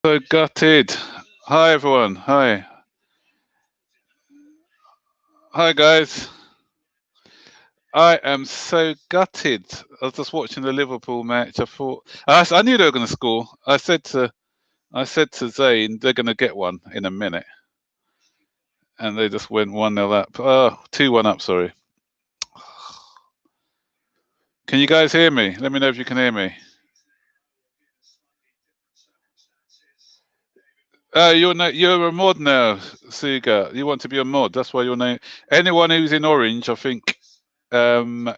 So gutted. Hi everyone. Hi. Hi guys. I am so gutted. I was just watching the Liverpool match. I knew they were going to score. I said to Zane they're going to get one in a minute, and they just went 1-0 up. Oh, 2-1 up. Sorry. Can you guys hear me? Let me know if you can hear me. You're a mod now, Suga. You want to be a mod. That's why your name. Anyone who's in orange, I think. Um,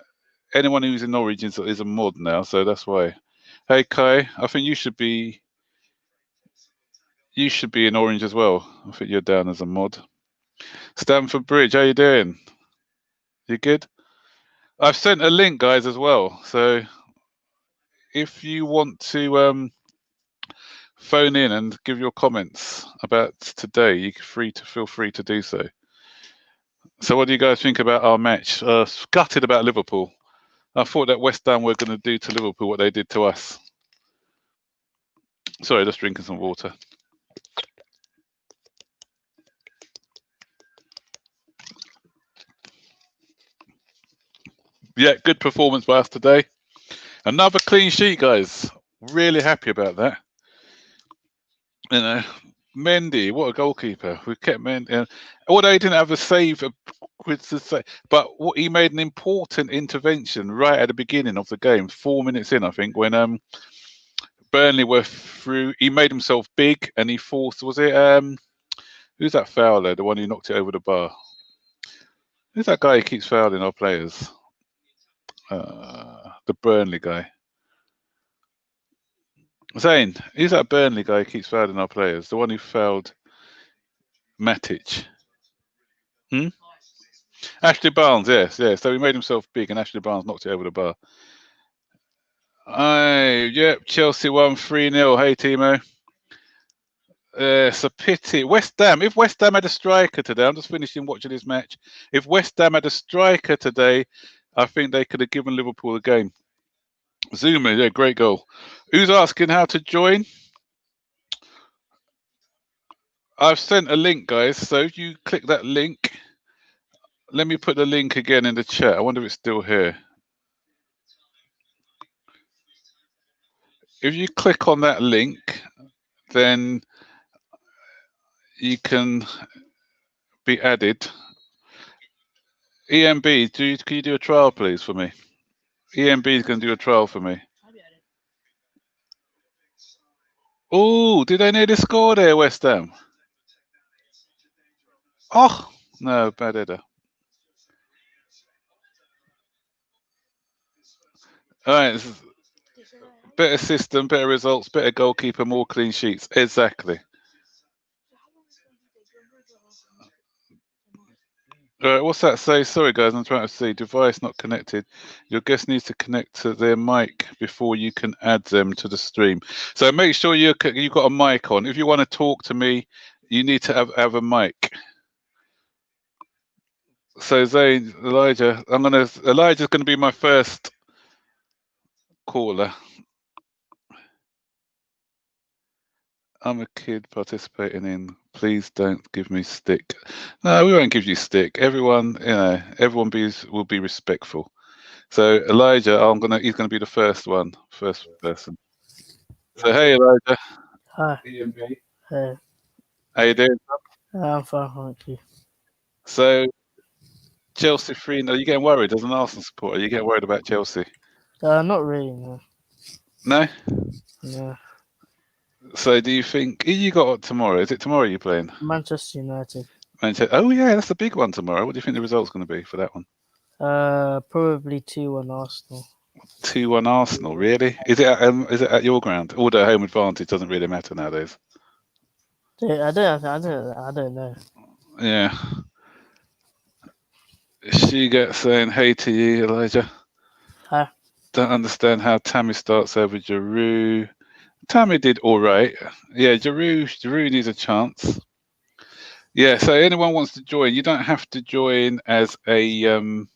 anyone who's in orange is a mod now, so that's why. Hey Kai, I think you should be in orange as well. I think you're down as a mod. Stamford Bridge, how you doing? You good? I've sent a link, guys, as well. So if you want to phone in and give your comments about today, feel free to do so. So what do you guys think about our match? Gutted about Liverpool. I thought that West Ham were going to do to Liverpool what they did to us. Sorry, just drinking some water. Yeah, good performance by us today. Another clean sheet, guys. Really happy about that. You know, Mendy, what a goalkeeper. We kept Mendy. Although he didn't have a save, but he made an important intervention right at the beginning of the game, 4 minutes in, I think, when Burnley were through. He made himself big and he forced. Was it who's that fouler? The one who knocked it over the bar. Who's that guy who keeps fouling our players? The Burnley guy. Zane, who's that Burnley guy who keeps fouling our players? The one who fouled Matic. Ashley Barnes, yes. So he made himself big, and Ashley Barnes knocked it over the bar. Yep, Chelsea won 3-0. Hey, Timo. It's a pity. West Ham. If West Ham had a striker today, I'm just finishing watching this match. If West Ham had a striker today, I think they could have given Liverpool the game. Zouma, yeah, great goal. Who's asking how to join? I've sent a link, guys. So if you click that link, let me put the link again in the chat. I wonder if it's still here. If you click on that link, then you can be added. EMB, can you do a trial, please, for me? EMB is going to do a trial for me. Oh, did they nearly score there, West Ham? Oh, no, bad header. All right, better system, better results, better goalkeeper, more clean sheets. Exactly. All right, what's that say? Sorry, guys, I'm trying to see. Device not connected. Your guest needs to connect to their mic before you can add them to the stream. So make sure you've got a mic on. If you want to talk to me, you need to have a mic. So Zane, Elijah's gonna be my first caller. I'm a kid participating in. Please don't give me stick. No, we won't give you stick. Everyone, everyone will be respectful. So Elijah, he's gonna be the first person. So hey Elijah. Hi. Hey. How you doing? I'm fine, thank you. So Chelsea 3-0. Are you getting worried as an Arsenal supporter? Are you getting worried about Chelsea? Not really, no. No? No. So do you think who you got tomorrow? Is it tomorrow you're playing? Manchester United. Oh yeah, that's a big one tomorrow. What do you think the result's going to be for that one? Probably 2-1 Arsenal. 2-1 Arsenal. Really? Is it at your ground? Although home advantage doesn't really matter nowadays. I don't know. Yeah. She gets saying hey to you, Elijah. Hi. Don't understand how Tammy starts over Giroud. Tammy did all right. Yeah, Giroud needs a chance. Yeah, so anyone wants to join, you don't have to join as a who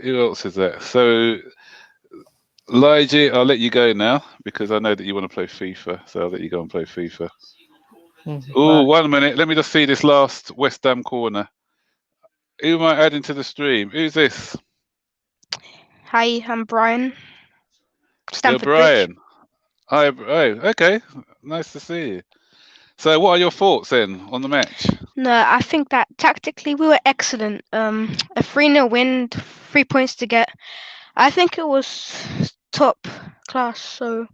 else is there? So Lige, I'll let you go now because I know that you want to play FIFA, so I'll let you go and play FIFA. Oh, Bye. 1 minute. Let me just see this last West Ham corner. Who am I adding to the stream? Who's this? Hi, I'm Brian. You're Stamford Bridge. Brian. Hi. Oh, okay. Nice to see you. So, what are your thoughts then on the match? No, I think that tactically we were excellent. A 3-0 win, 3 points to get. I think it was top class. So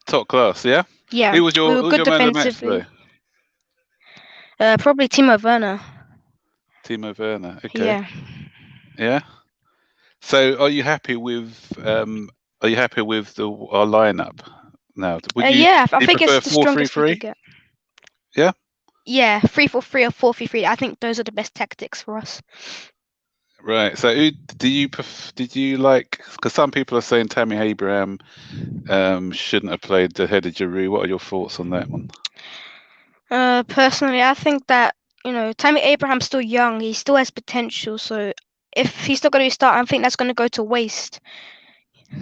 Top class, yeah. yeah, Who was we were your good man of the match defensively. today? Probably Timo Werner. Timo Werner. Okay. Yeah. Yeah. So, are you happy with our lineup now? Would you Yeah, I you think prefer it's the strongest we 4-3-3? could get. Yeah. Yeah, 3-4-3 or 4-3-3. I think those are the best tactics for us. Right. So, who did you like? Because some people are saying Tammy Abraham shouldn't have played ahead of Giroud. What are your thoughts on that one? Personally, I think that Tammy Abraham's still young. He still has potential. So if he's not going to start, I think that's going to go to waste.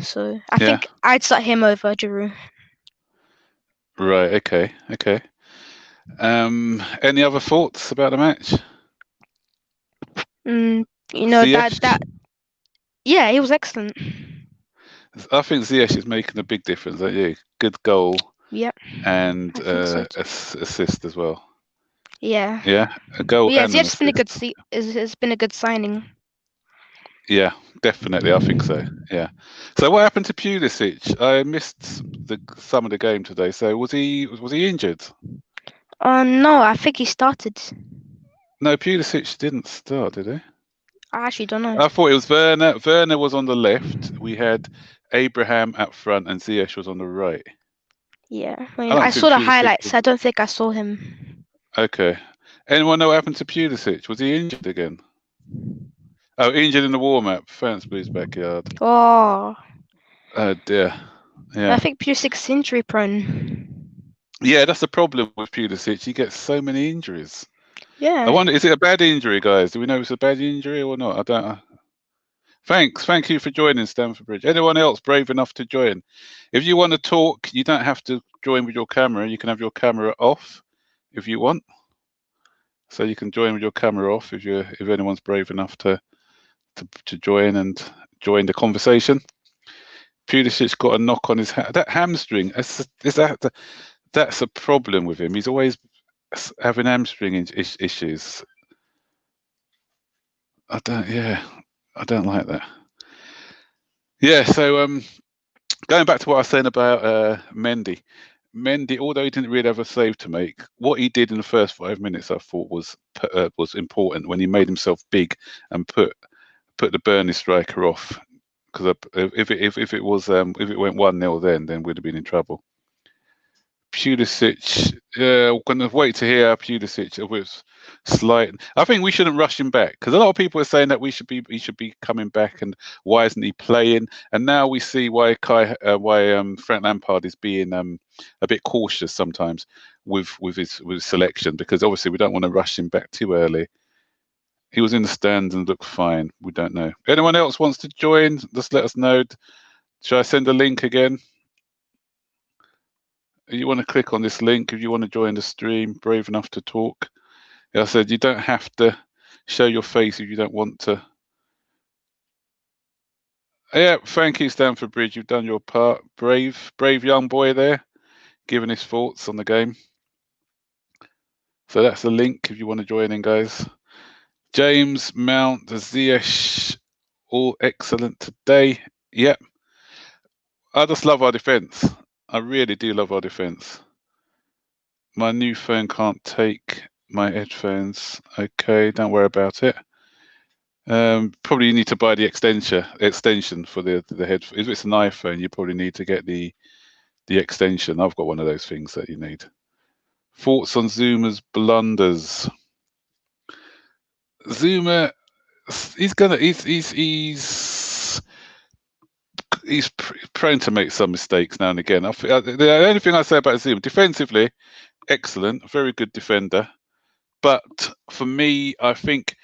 So I think I'd start him over Giroud. Right. Okay. Okay. Any other thoughts about the match? Ziyech? that. Yeah, he was excellent. I think Ziyech is making a big difference. Don't you? Good goal. Yep. And I think so too. assist as well. Yeah. Yeah, a goal Yeah, and an Ziyech's been a good assist. has been a good signing. Yeah, definitely. I think so. Yeah. So what happened to Pulisic? I missed some of the game today. So was he injured? No, I think he started. No, Pulisic didn't start, did he? I actually don't know. I thought it was Werner. Werner was on the left. We had Abraham up front, and Ziyech was on the right. Yeah, I saw the Pulisic highlights. I don't think I saw him. Okay. Anyone know what happened to Pulisic? Was he injured again? Oh, injured in the warm-up. Fence Blues backyard. Oh. Oh dear. Yeah. I think Pulisic's injury prone. Yeah, that's the problem with Pulisic. He gets so many injuries. Yeah. I wonder, is it a bad injury, guys? Do we know if it's a bad injury or not? I don't. Thank you for joining Stamford Bridge. Anyone else brave enough to join? If you want to talk, you don't have to join with your camera. You can have your camera off if you want. So you can join with your camera off if anyone's brave enough to join and join the conversation. Pulisic got a knock on his that hamstring. That's a problem with him. He's always having hamstring issues. I don't like that. Yeah, so going back to what I was saying about Mendy, although he didn't really have a save to make, what he did in the first 5 minutes I thought was important when he made himself big and put the Burnley striker off. Because if it went 1-0 then we'd have been in trouble. Pulisic, we're going to wait to hear Pulisic with slight. I think we shouldn't rush him back because a lot of people are saying that he should be coming back and why isn't he playing? And now we see why Frank Lampard is being a bit cautious sometimes with his selection, because obviously we don't want to rush him back too early. He was in the stands and looked fine. We don't know. Anyone else wants to join? Just let us know. Should I send a link again? You want to click on this link if you want to join the stream, brave enough to talk. I said you don't have to show your face if you don't want to. Yeah, thank you, Stamford Bridge. You've done your part. Brave young boy there, giving his thoughts on the game. So that's the link if you want to join in, guys. James, Mount, Ziyech, all excellent today. Yep. I just love our defence. I really do love our defence. My new phone can't take my headphones. Okay, don't worry about it. Probably you need to buy the extension for the head. If it's an iPhone, you probably need to get the extension. I've got one of those things that you need. Thoughts on Zouma's blunders? Zouma, he's prone to make some mistakes now and again. The only thing I say about Zouma, defensively, excellent, very good defender. But for me, I think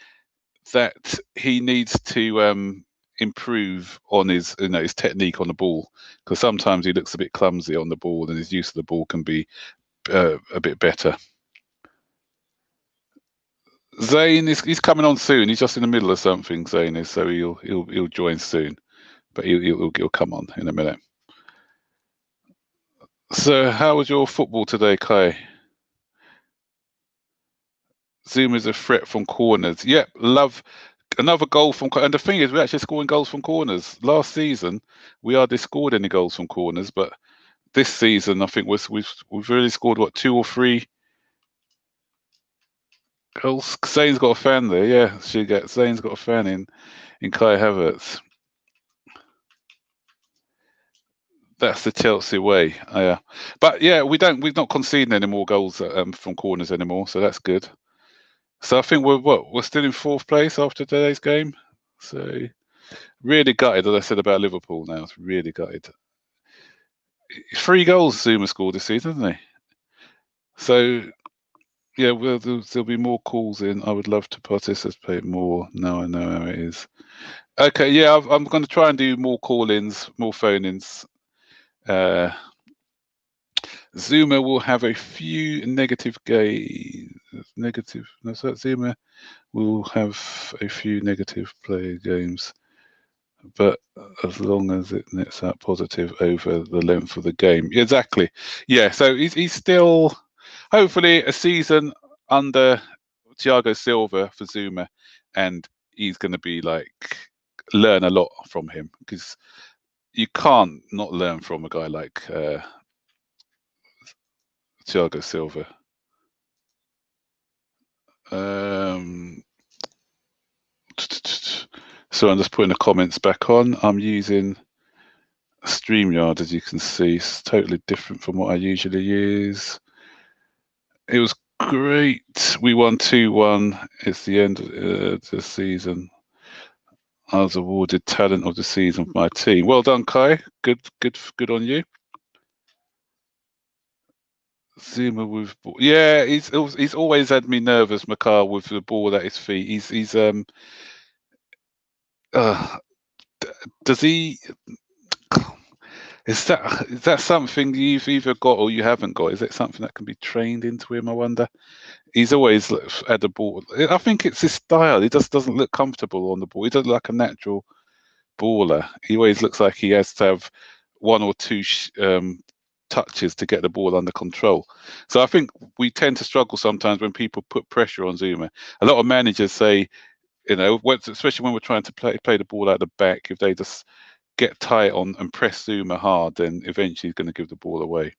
that he needs to improve on his his technique on the ball, because sometimes he looks a bit clumsy on the ball, and his use of the ball can be a bit better. Zane he's coming on soon. He's just in the middle of something. Zane is, so he'll join soon, but he'll come on in a minute. So, how was your football today, Kai? Zouma is a threat from corners. Yep, love another goal from. And the thing is, we're actually scoring goals from corners. Last season, we hardly scored any goals from corners, but this season, I think we've really scored 2 or 3 goals. Zane's got a fan there. Yeah, Zane's got a fan in Kai Havertz. That's the Chelsea way. Yeah, but yeah, we're not conceding any more goals from corners anymore, so that's good. So I think we're still in 4th place after today's game. So really gutted, as I said about Liverpool. Now it's really gutted. 3 goals Zouma scored this season, hasn't he? So yeah, there'll be more calls in. I would love to participate more. Now I know how it is. Okay, yeah, I'm going to try and do more call-ins, more phone-ins. Zouma will have a few negative games. Zouma will have a few negative player games, but as long as it nets out positive over the length of the game. Exactly. Yeah, so he's still, hopefully, a season under Thiago Silva for Zouma, and he's going to be learn a lot from him, because you can't not learn from a guy like Thiago Silva. So I'm just putting the comments back on. I'm using StreamYard, as you can see. It's totally different from what I usually use. It was great. We won 2-1. It's the end of the season. I was awarded talent of the season for my team. Well done, Kai. Good on you. Zouma with ball. Yeah, he's always had me nervous, Makar, with the ball at his feet. Does he? Is that something you've either got or you haven't got? Is it something that can be trained into him? I wonder. He's always had the ball. I think it's his style. He just doesn't look comfortable on the ball. He doesn't look like a natural baller. He always looks like he has to have 1 or 2 touches to get the ball under control. So I think we tend to struggle sometimes when people put pressure on Zouma. A lot of managers say, especially when we're trying to play the ball out the back, if they just get tight on and press Zouma hard, then eventually he's going to give the ball away.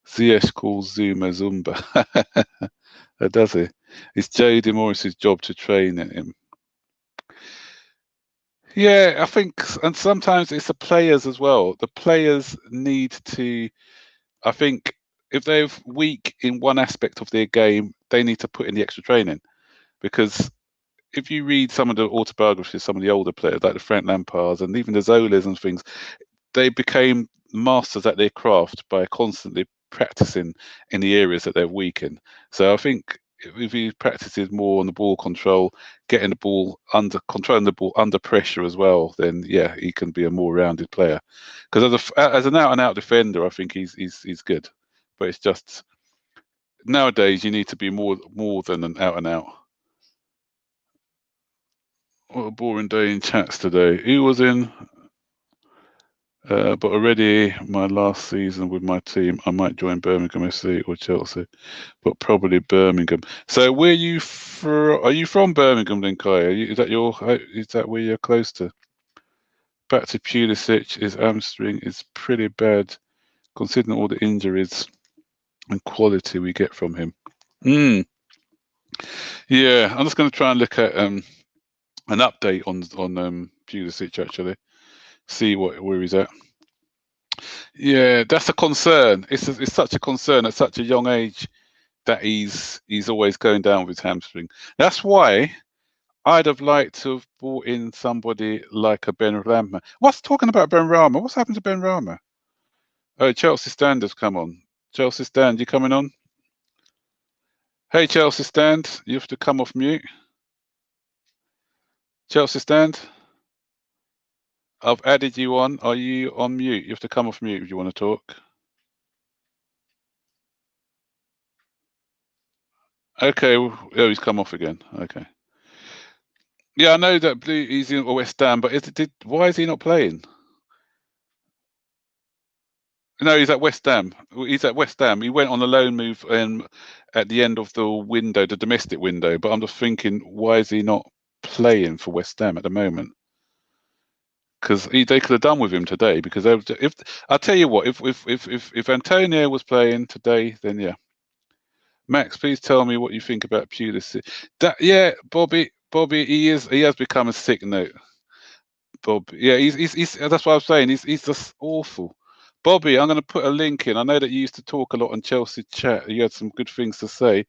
Ziyech calls Zouma Zumba. Does he? It's J.D. Morris's job to train him. Yeah, I think, and sometimes it's the players as well. The players need to, I think, if they're weak in one aspect of their game, they need to put in the extra training. Because if you read some of the autobiographies of some of the older players, like the Frank Lampards and even the Zolas and things, they became masters at their craft by constantly practicing in the areas that they're weak in. So I think if he practices more on the ball control, controlling the ball under pressure as well, then yeah, he can be a more rounded player. Because as an out-and-out defender, I think he's good. But it's just nowadays you need to be more than an out-and-out. What a boring day in chats today. He was in, but already my last season with my team, I might join Birmingham FC or Chelsea, but probably Birmingham. So are you from Birmingham then, Kai? Is that where you're close to? Back to Pulisic, his hamstring is pretty bad, considering all the injuries and quality we get from him. Yeah, I'm just going to try and look at an update on Pulisic, actually, see where he's at. Yeah, that's a concern. It's such a concern at such a young age that he's always going down with his hamstring. That's why I'd have liked to have brought in somebody like a Ben Rama. What's talking about Ben Rama? What's happened to Ben Rama? Oh, Chelsea Stand has come on. Chelsea Stand, you coming on? Hey, Chelsea Stand, you have to come off mute. Chelsea Stand. I've added you on. Are you on mute? You have to come off mute if you want to talk. Okay. Oh, he's come off again. Okay. Yeah, I know that he's in West Ham, but why is he not playing? No, he's at West Ham. He's at West Ham. He went on a loan move at the end of the window, the domestic window. But I'm just thinking, why is he not playing for West Ham at the moment? Because they could have done with him today. Because if I'll tell you what, if Antonio was playing today, then yeah. Max, please tell me what you think about Pulisic. Yeah, Bobby, he has become a sick note. Bob, yeah, he's that's what I'm saying. He's just awful. Bobby, I'm going to put a link in. I know that you used to talk a lot on Chelsea chat. You had some good things to say.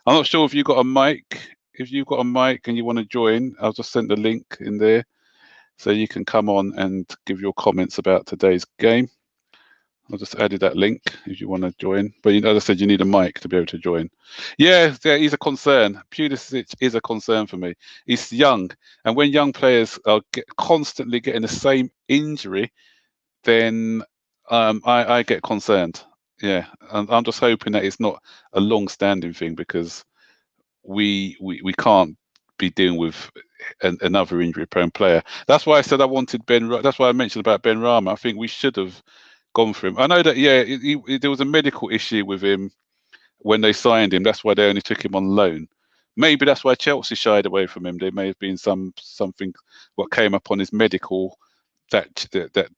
I'm not sure if you got a mic. If you've got a mic and you want to join, I'll just send the link in there so you can come on and give your comments about today's game. I just added that link if you want to join. But as I said, you need a mic to be able to join. Yeah, he's a concern. Pulisic is a concern for me. He's young. And when young players are constantly getting the same injury, then I get concerned. Yeah, and I'm just hoping that it's not a long-standing thing, because we can't be dealing with another injury-prone player. That's why I said I wanted that's why I mentioned about Ben Rama. I think we should have gone for him. I know that, yeah, there was a medical issue with him when they signed him. That's why they only took him on loan. Maybe that's why Chelsea shied away from him. There may have been something what came up on his medical that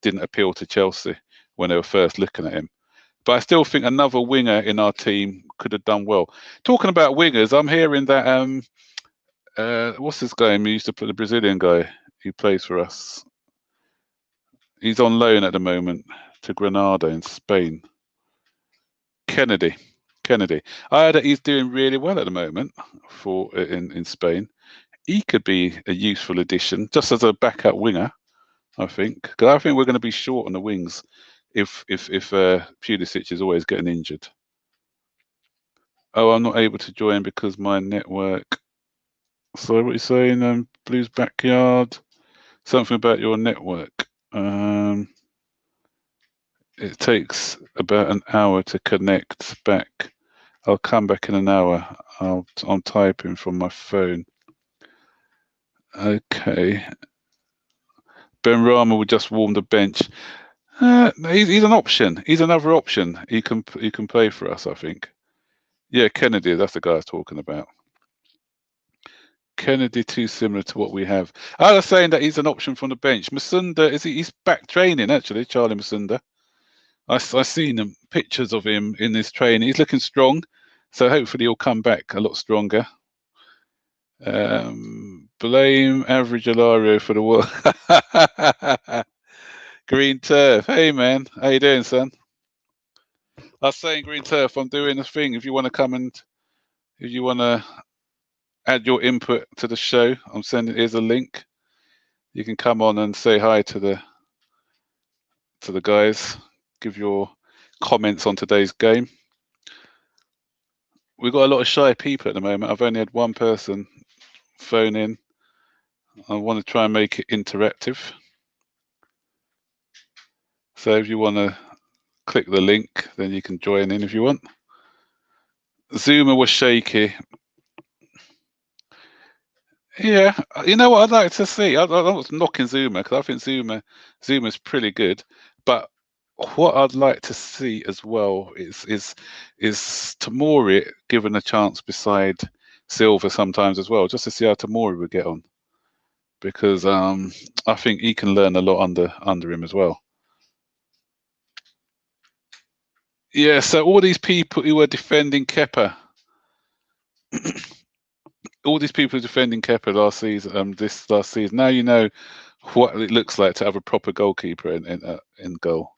didn't appeal to Chelsea when they were first looking at him. But I still think another winger in our team could have done well. Talking about wingers, I'm hearing that what's his name? He used to play, the Brazilian guy who plays for us. He's on loan at the moment to Granada in Spain. Kennedy. I heard that he's doing really well at the moment in Spain. He could be a useful addition just as a backup winger, I think. Because I think we're going to be short on the wings if Pulisic is always getting injured. Oh, I'm not able to join because my network. Sorry, what are you saying? Blues Backyard. Something about your network. It takes about an hour to connect back. I'll come back in an hour. I'm typing from my phone. Okay. Ben Rama will just warm the bench. He's an option. He's another option. He can play for us, I think. Yeah, Kennedy. That's the guy I was talking about. Kennedy, too similar to what we have. I was saying that he's an option from the bench. Masunda, he's back training actually. Charlie Masunda. I seen him, pictures of him in his training. He's looking strong, so hopefully he'll come back a lot stronger. Blame average Alario for the world. Green Turf. Hey man, how you doing, son? I was saying, Green Turf, I'm doing a thing. If you want to come and if you want to add your input to the show, I'm sending. Here's a link. You can come on and say hi to the guys. Give your comments on today's game. We've got a lot of shy people at the moment. I've only had one person phone in. I want to try and make it interactive. So if you want to click the link, then you can join in if you want. Zouma was shaky. Yeah, you know what I'd like to see? I was knocking Zouma because I think Zuma's pretty good. But what I'd like to see as well is Tomori given a chance beside Silva sometimes as well, just to see how Tomori would get on. Because I think he can learn a lot under him as well. Yeah, so all these people who are defending Kepa, all these people defending Kepa last season, now you know what it looks like to have a proper goalkeeper in goal.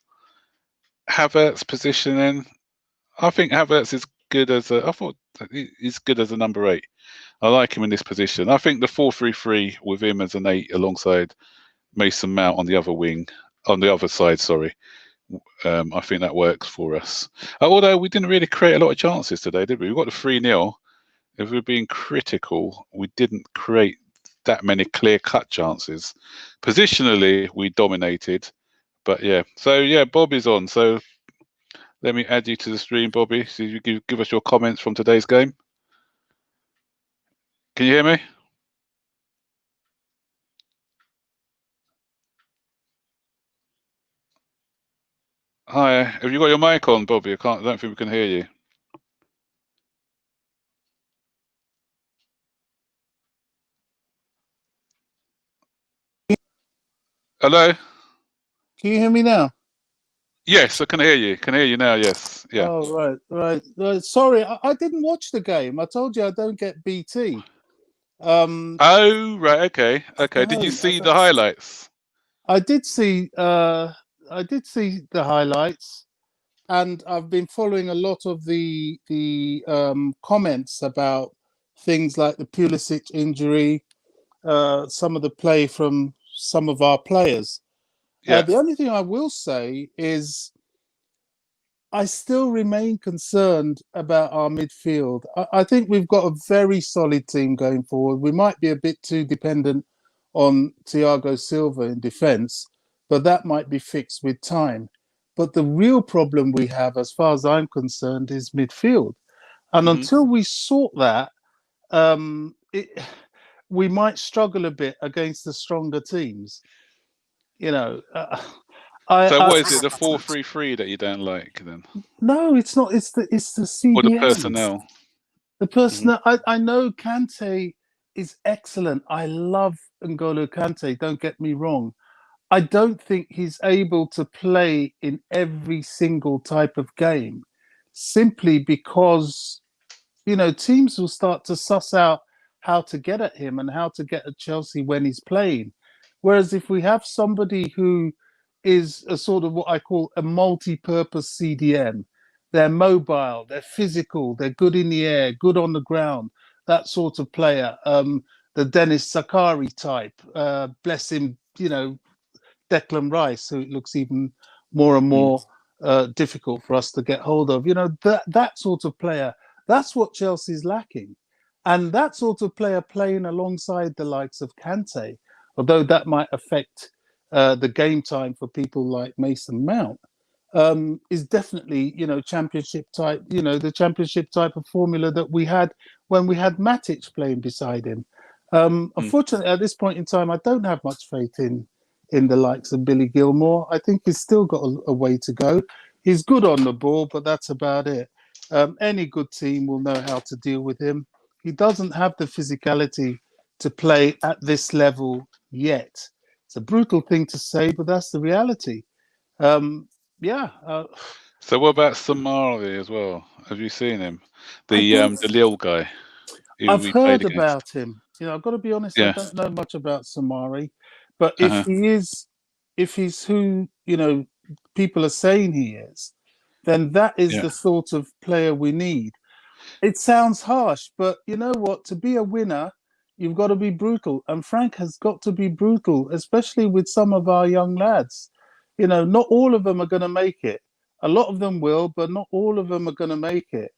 Havertz positioning, I think Havertz is good I thought he's good as a number 8. I like him in this position. I think the 4-3-3 with him as an 8 alongside Mason Mount on the other wing, on the other side, sorry. I think that works for us. Although we didn't really create a lot of chances today, did we? We got the 3-0. If we're being critical, we didn't create that many clear-cut chances. Positionally, we dominated, but yeah. So yeah, Bobby's on. So let me add you to the stream, Bobby. So you give us your comments from today's game. Can you hear me? Hi, have you got your mic on, Bobby? I don't think we can hear you. Hello? Can you hear me now? Yes, I can hear you. Can hear you now, yes. Yeah. Oh, right. Sorry, I didn't watch the game. I told you I don't get BT. Oh, right, okay. Okay. Did you see the highlights? I did see the highlights, and I've been following a lot of the comments about things like the Pulisic injury, some of the play from some of our players. Yeah. The only thing I will say is I still remain concerned about our midfield. I think we've got a very solid team going forward. We might be a bit too dependent on Thiago Silva in defence, but that might be fixed with time. But the real problem we have, as far as I'm concerned, is midfield. And until we sort that, we might struggle a bit against the stronger teams. You know, so what is it, the 4-3-3 that you don't like then? No, it's not. It's the CDM. Or the personnel. The personnel. I know Kante is excellent. I love N'Golo Kante. Don't get me wrong. I don't think he's able to play in every single type of game, simply because teams will start to suss out how to get at him and how to get at Chelsea when he's playing. Whereas if we have somebody who is a sort of what I call a multi-purpose CDM, they're mobile, they're physical, they're good in the air, good on the ground, that sort of player. The Dennis Sakari type, bless him, Declan Rice, who it looks even more and more difficult for us to get hold of. That sort of player, that's what Chelsea's lacking. And that sort of player playing alongside the likes of Kante, although that might affect the game time for people like Mason Mount, is definitely, championship type, the championship type of formula that we had when we had Matic playing beside him. Unfortunately, at this point in time, I don't have much faith in the likes of Billy Gilmore. I think he's still got a way to go. He's good on the ball, but that's about it. Any good team will know how to deal with him. He doesn't have the physicality to play at this level yet. It's a brutal thing to say, but that's the reality. So what about Samari as well? Have you seen him? The Lille guy. I've heard about him. I've got to be honest, yeah. I don't know much about Samari. But if he's who, people are saying he is, then that is the sort of player we need. It sounds harsh, but you know what? To be a winner, you've got to be brutal. And Frank has got to be brutal, especially with some of our young lads. Not all of them are going to make it. A lot of them will, but not all of them are going to make it.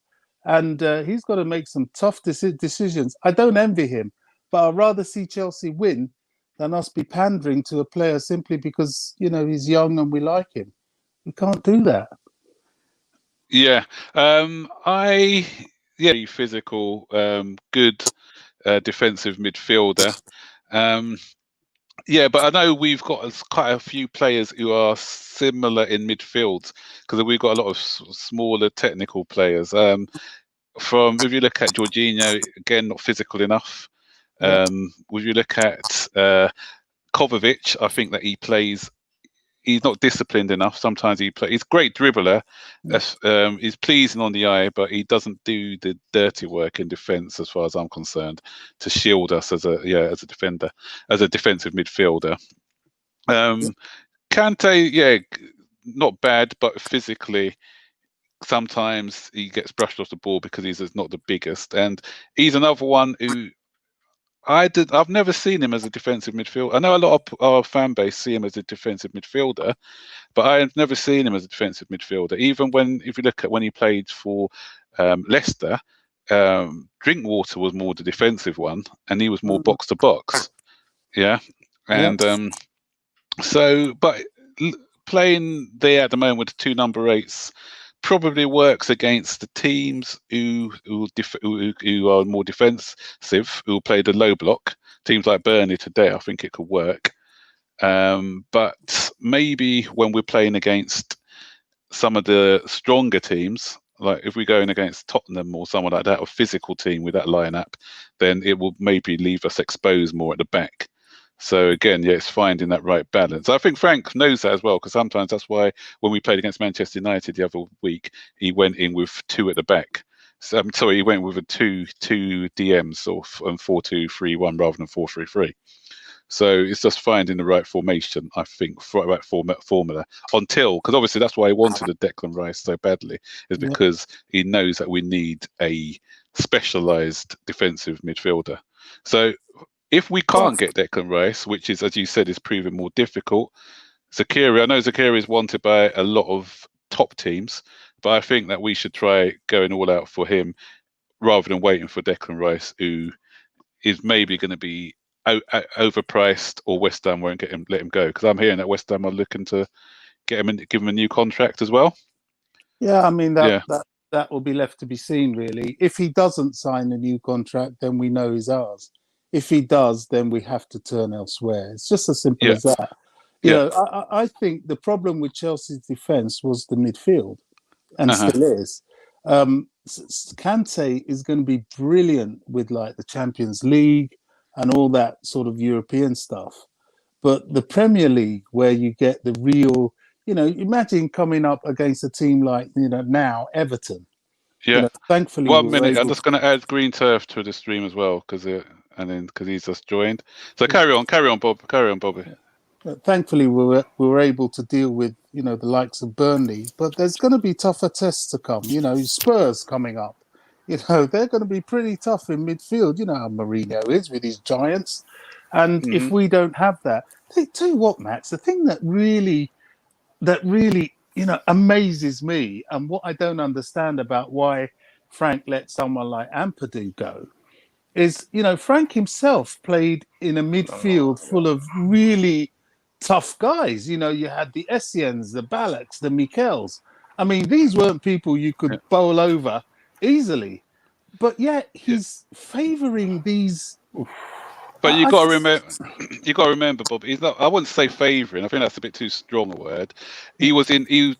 And he's got to make some tough decisions. I don't envy him, but I'd rather see Chelsea win than us be pandering to a player simply because, he's young and we like him. We can't do that. Yeah. Physical, good defensive midfielder. But I know we've got quite a few players who are similar in midfield because we've got a lot of smaller technical players. If you look at Jorginho, again, not physical enough. If you look at Kovacic, I think that he's not disciplined enough. Sometimes he's a great dribbler. He's pleasing on the eye, but he doesn't do the dirty work in defence, as far as I'm concerned, to shield us as a defender, as a defensive midfielder. Kante, not bad, but physically, sometimes he gets brushed off the ball because he's not the biggest, and he's another one who I've never seen him as a defensive midfielder. I know a lot of our fan base see him as a defensive midfielder, but I've never seen him as a defensive midfielder. Even if you look at when he played for Leicester, Drinkwater was more the defensive one, and he was more box to box. Yeah, and so, but playing there at the moment with 2 number 8s probably works against the teams who are more defensive, who play the low block. Teams like Burnley today, I think it could work. But maybe when we're playing against some of the stronger teams, like if we're going against Tottenham or someone like that, a physical team with that lineup, then it will maybe leave us exposed more at the back. So again, yeah, it's finding that right balance. I think Frank knows that as well, because sometimes that's why when we played against Manchester United the other week, he went in with 2 at the back. So, he went with a two DMs or 4-2-3-1 rather than 4-3-3. So it's just finding the right formation, I think, for the right formula. Because obviously that's why he wanted a Declan Rice so badly, is because he knows that we need a specialised defensive midfielder. So if we can't get Declan Rice, which is, as you said, is proving more difficult, Zakiri, I know Zakiri is wanted by a lot of top teams, but I think that we should try going all out for him rather than waiting for Declan Rice, who is maybe going to be overpriced, or West Ham won't let him go, because I'm hearing that West Ham are looking to get him and give him a new contract as well. Yeah, I mean that will be left to be seen, really. If he doesn't sign a new contract, then we know he's ours. If he does, then we have to turn elsewhere. It's just as simple as that. You know, I think the problem with Chelsea's defence was the midfield, and still is. Kante is going to be brilliant with like the Champions League and all that sort of European stuff. But the Premier League, where you get the real, you know, imagine coming up against a team like, you know, now Everton. Yeah. You know, thankfully, 1 minute. I'm just going to add Green Turf to the stream as well, because he's just joined. So carry on, Bob. Carry on, Bobby. Thankfully, we were able to deal with, you know, the likes of Burnley, but there's going to be tougher tests to come. You know, Spurs coming up. You know, they're going to be pretty tough in midfield. You know how Mourinho is with his giants. And if we don't have that, tell you what, Max, the thing that really, you know, amazes me, and what I don't understand about why Frank let someone like Ampadu go, is, you know, Frank himself played in a midfield full of really tough guys. You know, you had the Essiens, the Ballerz, the Michels. I mean, these weren't people you could bowl over easily, but yet he's favouring these. But you got to remember, Bob. He's not. I wouldn't say favouring. I think that's a bit too strong a word. He was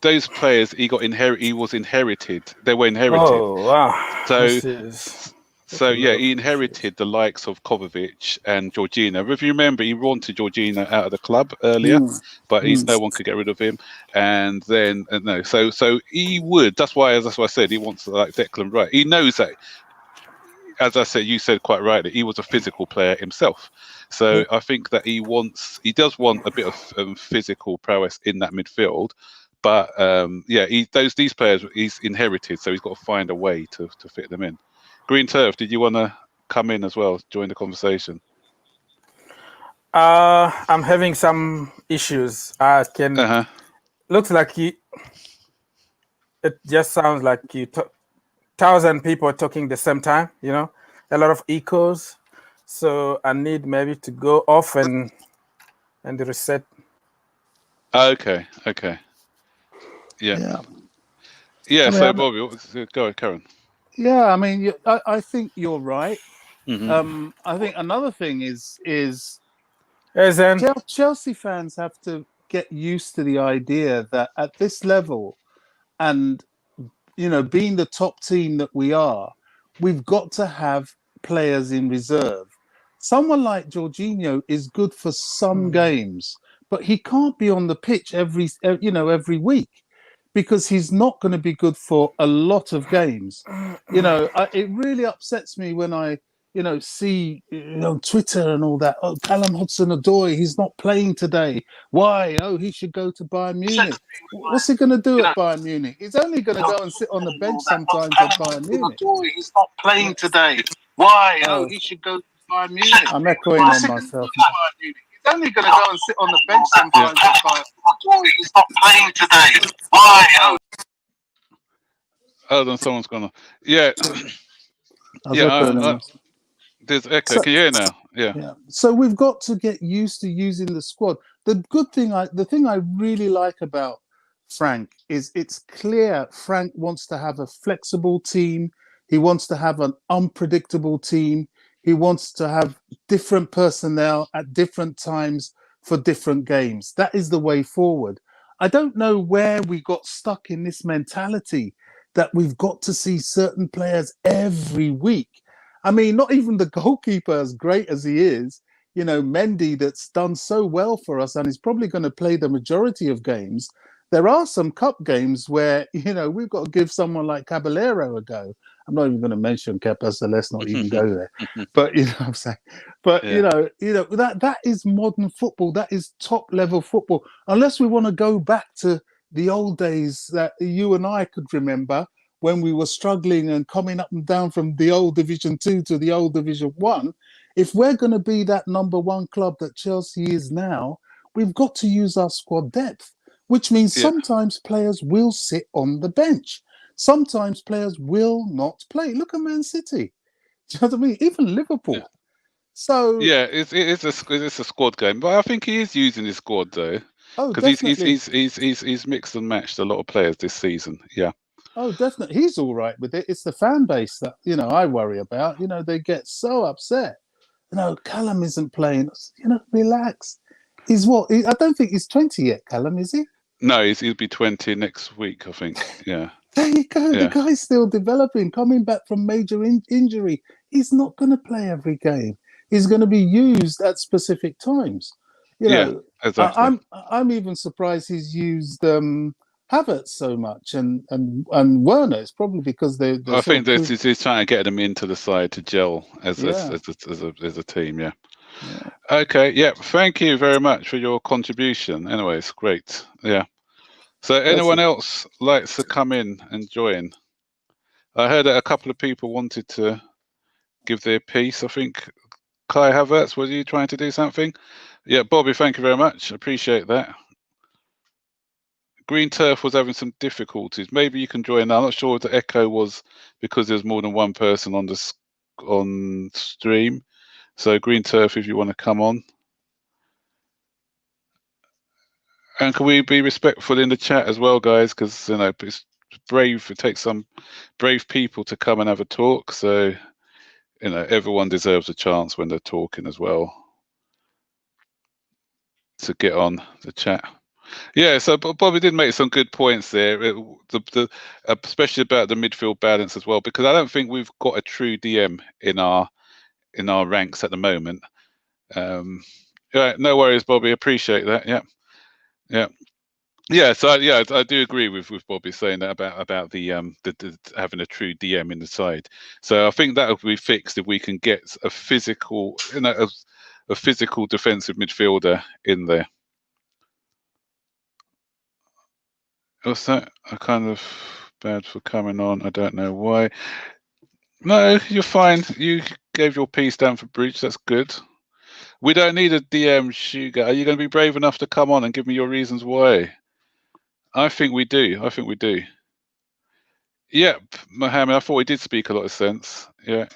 those players. He was inherited. They were inherited. Oh wow! So yeah, he inherited the likes of Kovacic and Jorginho. If you remember, he wanted Jorginho out of the club earlier, but no one could get rid of him. And then so he would. That's why I said he wants like Declan Rice. He knows that. As I said, you said quite rightly, he was a physical player himself. So I think that he does want a bit of physical prowess in that midfield. But these players he's inherited, so he's got to find a way to fit them in. Green Turf, did you want to come in as well, join the conversation? I'm having some issues. Looks like it just sounds like 1,000 people talking the same time, you know, a lot of echoes. So I need maybe to go off and reset. Okay. Yeah. So Bobby, go ahead, Karen. Yeah, I mean, I think you're right. I think another thing is Chelsea fans have to get used to the idea that at this level, and you know, being the top team that we are, we've got to have players in reserve. Someone like Jorginho is good for some games, but he can't be on the pitch every week, because he's not going to be good for a lot of games. You know, it really upsets me when I, you know, see, you know, Twitter and all that. Oh, Callum Hudson-Odoi, he's not playing today. Why? Oh, he should go to Bayern Munich. What's he going to do at Bayern Munich? He's only going to go and sit on the bench sometimes at Bayern Munich. He's not playing today. Why? Oh, he should go to Bayern Munich. I'm echoing on myself. He's only going to go and sit on the bench sometimes at Bayern Munich. He's not playing today. Why? Oh, then someone's gonna. Yeah. There's echo. So- Can you hear now? Yeah. Yeah. So we've got to get used to using the squad. The thing I really like about Frank is it's clear Frank wants to have a flexible team. He wants to have an unpredictable team. He wants to have different personnel at different times for different games. That is the way forward. I don't know where we got stuck in this mentality that we've got to see certain players every week. I mean, not even the goalkeeper, as great as he is, you know, Mendy, that's done so well for us and is probably going to play the majority of games. There are some cup games where, you know, we've got to give someone like Caballero a go. I'm not even going to mention Kepa, so let's not even go there. But you know what I'm saying? But Yeah. you know that is modern football. That is top level football. Unless we want to go back to the old days that you and I could remember, when we were struggling and coming up and down from the old Division 2 to the old Division 1, if we're going to be that number one club that Chelsea is now, we've got to use our squad depth, which means sometimes players will sit on the bench. Sometimes players will not play. Look at Man City. Do you know what I mean? Even Liverpool. Yeah. So it's a squad game, but I think he is using his squad though, because he's mixed and matched a lot of players this season. Yeah. Oh, definitely. He's all right with it. It's the fan base that, you know, I worry about. You know, they get so upset. You know, Callum isn't playing. You know, relax. He's what? I don't think he's 20 yet, Callum, is he? No, he'll be 20 next week, I think. Yeah. There you go. Yeah. The guy's still developing, coming back from major injury. He's not going to play every game. He's going to be used at specific times. You know, exactly. I'm even surprised he's used Havertz so much and Werner. It's probably because they're I think he's trying to get them into the side to gel as a team. Yeah. Okay. Yeah. Thank you very much for your contribution. Anyways, great. Yeah. So anyone else likes to come in and join? I heard that a couple of people wanted to give their piece. I think Kai Havertz, was you trying to do something? Yeah, Bobby, thank you very much. Appreciate that. Green Turf was having some difficulties. Maybe you can join now. I'm not sure if the echo was because there's more than one person on stream. So Green Turf, if you want to come on. And can we be respectful in the chat as well, guys? Because you know it's brave. It takes some brave people to come and have a talk. So you know everyone deserves a chance when they're talking as well to get on the chat. Yeah, so Bobby did make some good points there, especially about the midfield balance as well, because I don't think we've got a true DM in our ranks at the moment. Yeah, no worries, Bobby. Appreciate that. Yeah. So I do agree with Bobby saying that about the having a true DM in the side. So I think that will be fixed if we can get a physical, a physical defensive midfielder in there. What's that? I kind of bad for coming on. I don't know why. No, you're fine. You gave your piece down for Breach. That's good. We don't need a DM, Sugar. Are you going to be brave enough to come on and give me your reasons why? I think we do. Yep, Mohammed. I thought he did speak a lot of sense. Yeah.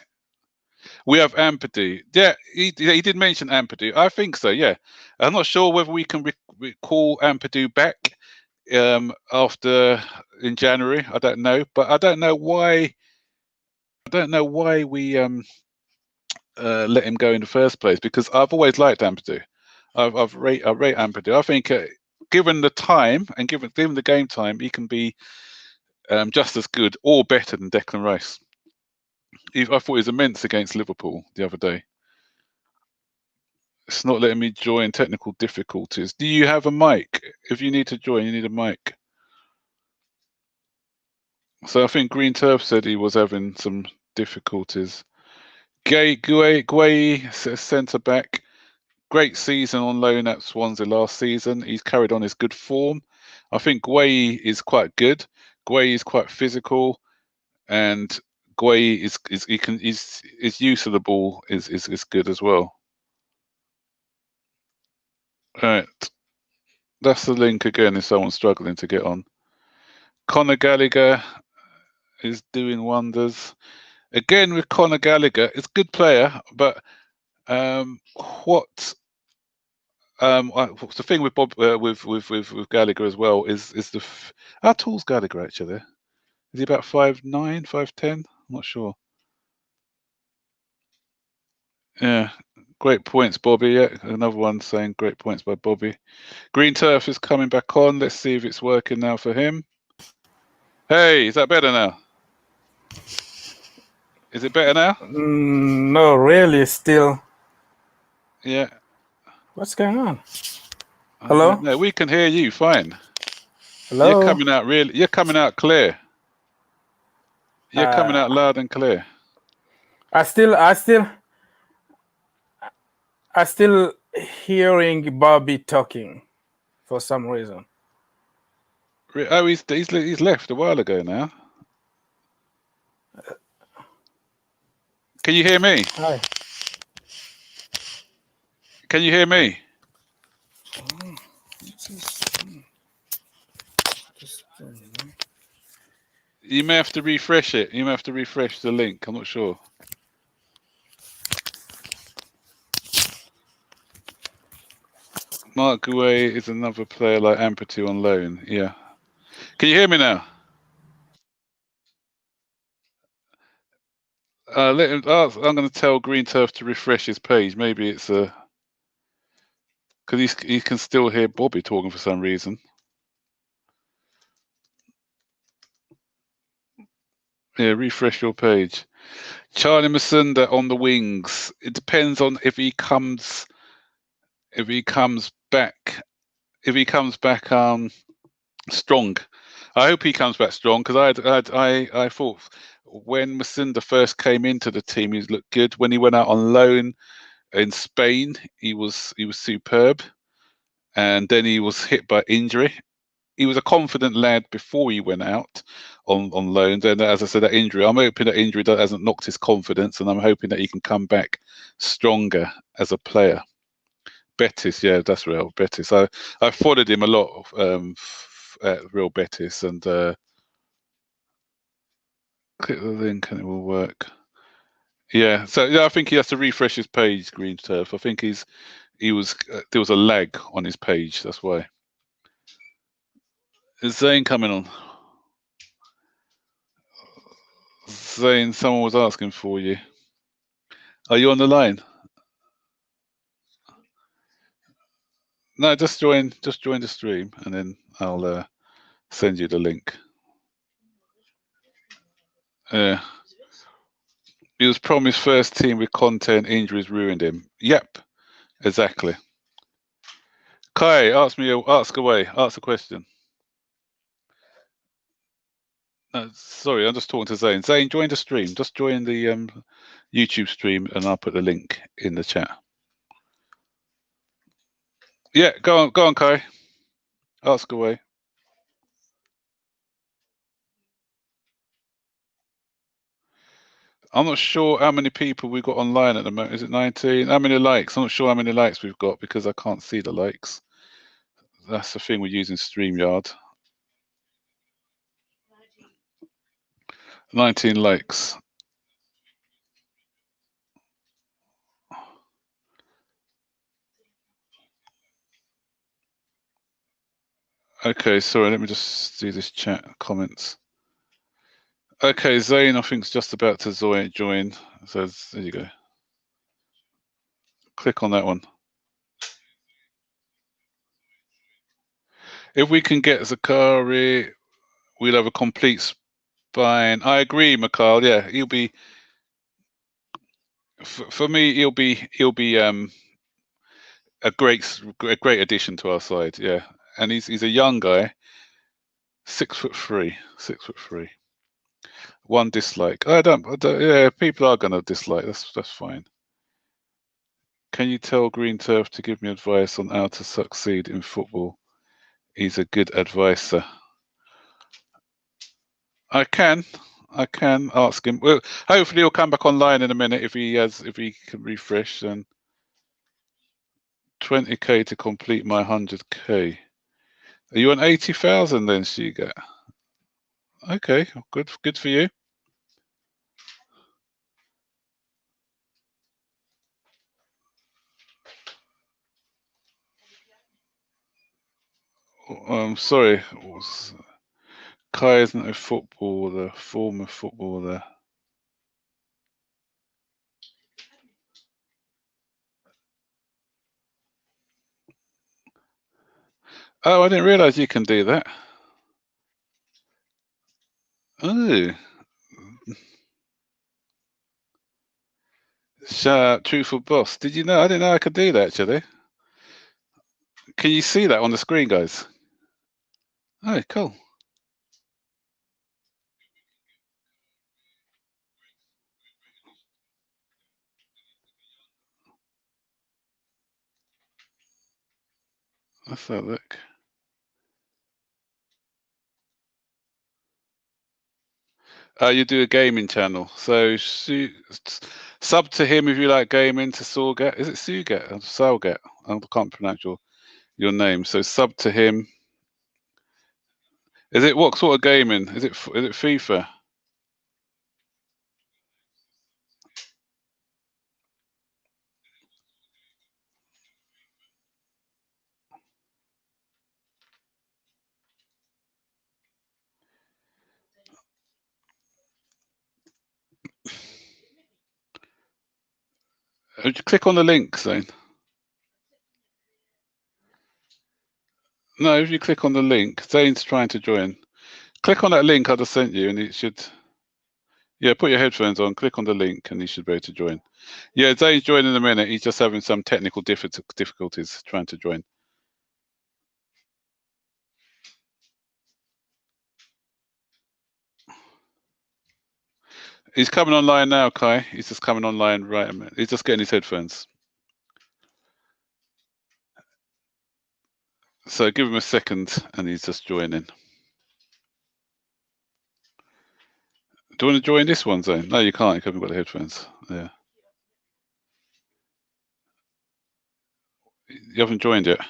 We have Ampadu. Yeah, he did mention Ampadu. I think so. Yeah. I'm not sure whether we can recall Ampadu back after in January. I don't know, but I don't know why we let him go in the first place, because I've always liked Ampadu. I rate Ampadu. I think given the time and given the game time, he can be just as good or better than Declan Rice. I thought he was immense against Liverpool the other day. It's not letting me join. Technical difficulties. Do you have a mic? If you need to join, you need a mic. So I think Green Turf said he was having some difficulties. Guay, centre back. Great season on loan at Swansea last season. He's carried on his good form. I think Guay is quite good. Guay is quite physical, and Guay his use of the ball is good as well. All right, that's the link again. If someone's struggling to get on, Conor Gallagher is doing wonders. Again with Conor Gallagher, it's a good player, but what's the thing with Bob with Gallagher as well is how tall's Gallagher actually? Is he about 5'9", 5'10"? I'm not sure. Yeah, great points, Bobby. Yeah, another one saying great points by Bobby. Green Turf is coming back on. Let's see if it's working now for him. Hey, is that better now? Is it better now? No, really, still. Yeah. What's going on? Hello? No, we can hear you fine. Hello? You're coming out really. You're coming out clear. You're coming out loud and clear. I still hearing Bobby talking for some reason. Oh, he's left a while ago now. Can you hear me? Hi. Can you hear me? You may have to refresh it. You may have to refresh the link. I'm not sure. Mark Gouet is another player like Ampertu on loan. Yeah. Can you hear me now? Let him. I'm going to tell Green Turf to refresh his page. Maybe it's because he can still hear Bobby talking for some reason. Yeah, refresh your page. Charlie Masunda on the wings. It depends on if he comes back. If he comes back strong. I hope he comes back strong because I thought when Masunda first came into the team, he looked good. When he went out on loan in Spain, he was superb, and then he was hit by injury. He was a confident lad before he went out on loan. Then, as I said, that injury, I'm hoping that injury hasn't knocked his confidence, and I'm hoping that he can come back stronger as a player. Betis, yeah, that's real Betis. I followed him a lot at Real Betis, and click the link and it will work. Yeah, so yeah, I think he has to refresh his page, Green Turf. I think there was a lag on his page. That's why. Is Zane coming on? Zane, someone was asking for you. Are you on the line? No, just join the stream, and then I'll send you the link. Yeah. He was promised first team with content. Injuries ruined him. Yep, exactly. Kai, ask away. Ask a question. No, sorry, I'm just talking to Zane. Zane, join the stream. Just join the YouTube stream, and I'll put the link in the chat. Yeah, go on, Kai. Ask away. I'm not sure how many people we've got online at the moment. Is it 19? How many likes? I'm not sure how many likes we've got because I can't see the likes. That's the thing we're using StreamYard. 19 likes. Okay, sorry, let me just do this chat comments. Okay, Zane, I think, is just about to join. So there you go. Click on that one. If we can get Zakari, we'll have a complete spine. I agree, Mikhail. Yeah, he'll be. For me, he'll be a great addition to our side. Yeah, and he's a young guy. 6'3". 6'3". One dislike. I don't. Yeah, people are gonna dislike. That's fine. Can you tell Green Turf to give me advice on how to succeed in football? He's a good advisor. I can ask him. Well, hopefully he'll come back online in a minute if he can refresh. And 20k to complete my 100k. Are you on 80,000 then, Shiga? Okay, good for you. Sorry. Kai isn't a footballer, former footballer. Oh, I didn't realise you can do that. Oh. Truthful Boss. Did you know? I didn't know I could do that, actually. Can you see that on the screen, guys? Oh, cool. Let's have a look. You do a gaming channel. So sub to him if you like gaming, to Sorget. Is it Suget or Salget? I can't pronounce your name. So sub to him. Is it what sort of gaming? Is it FIFA? Click on the link, Zane. No, if you click on the link, Zane's trying to join. Click on that link I just sent you, and it should. Yeah, put your headphones on. Click on the link, and you should be able to join. Yeah, Zane's joining in a minute. He's just having some technical difficulties trying to join. He's coming online now, Kai. He's just coming online right a minute. He's just getting his headphones. So give him a second, and he's just joining. Do you want to join this one, Zane? No, you can't. You haven't got the headphones. Yeah. You haven't joined yet.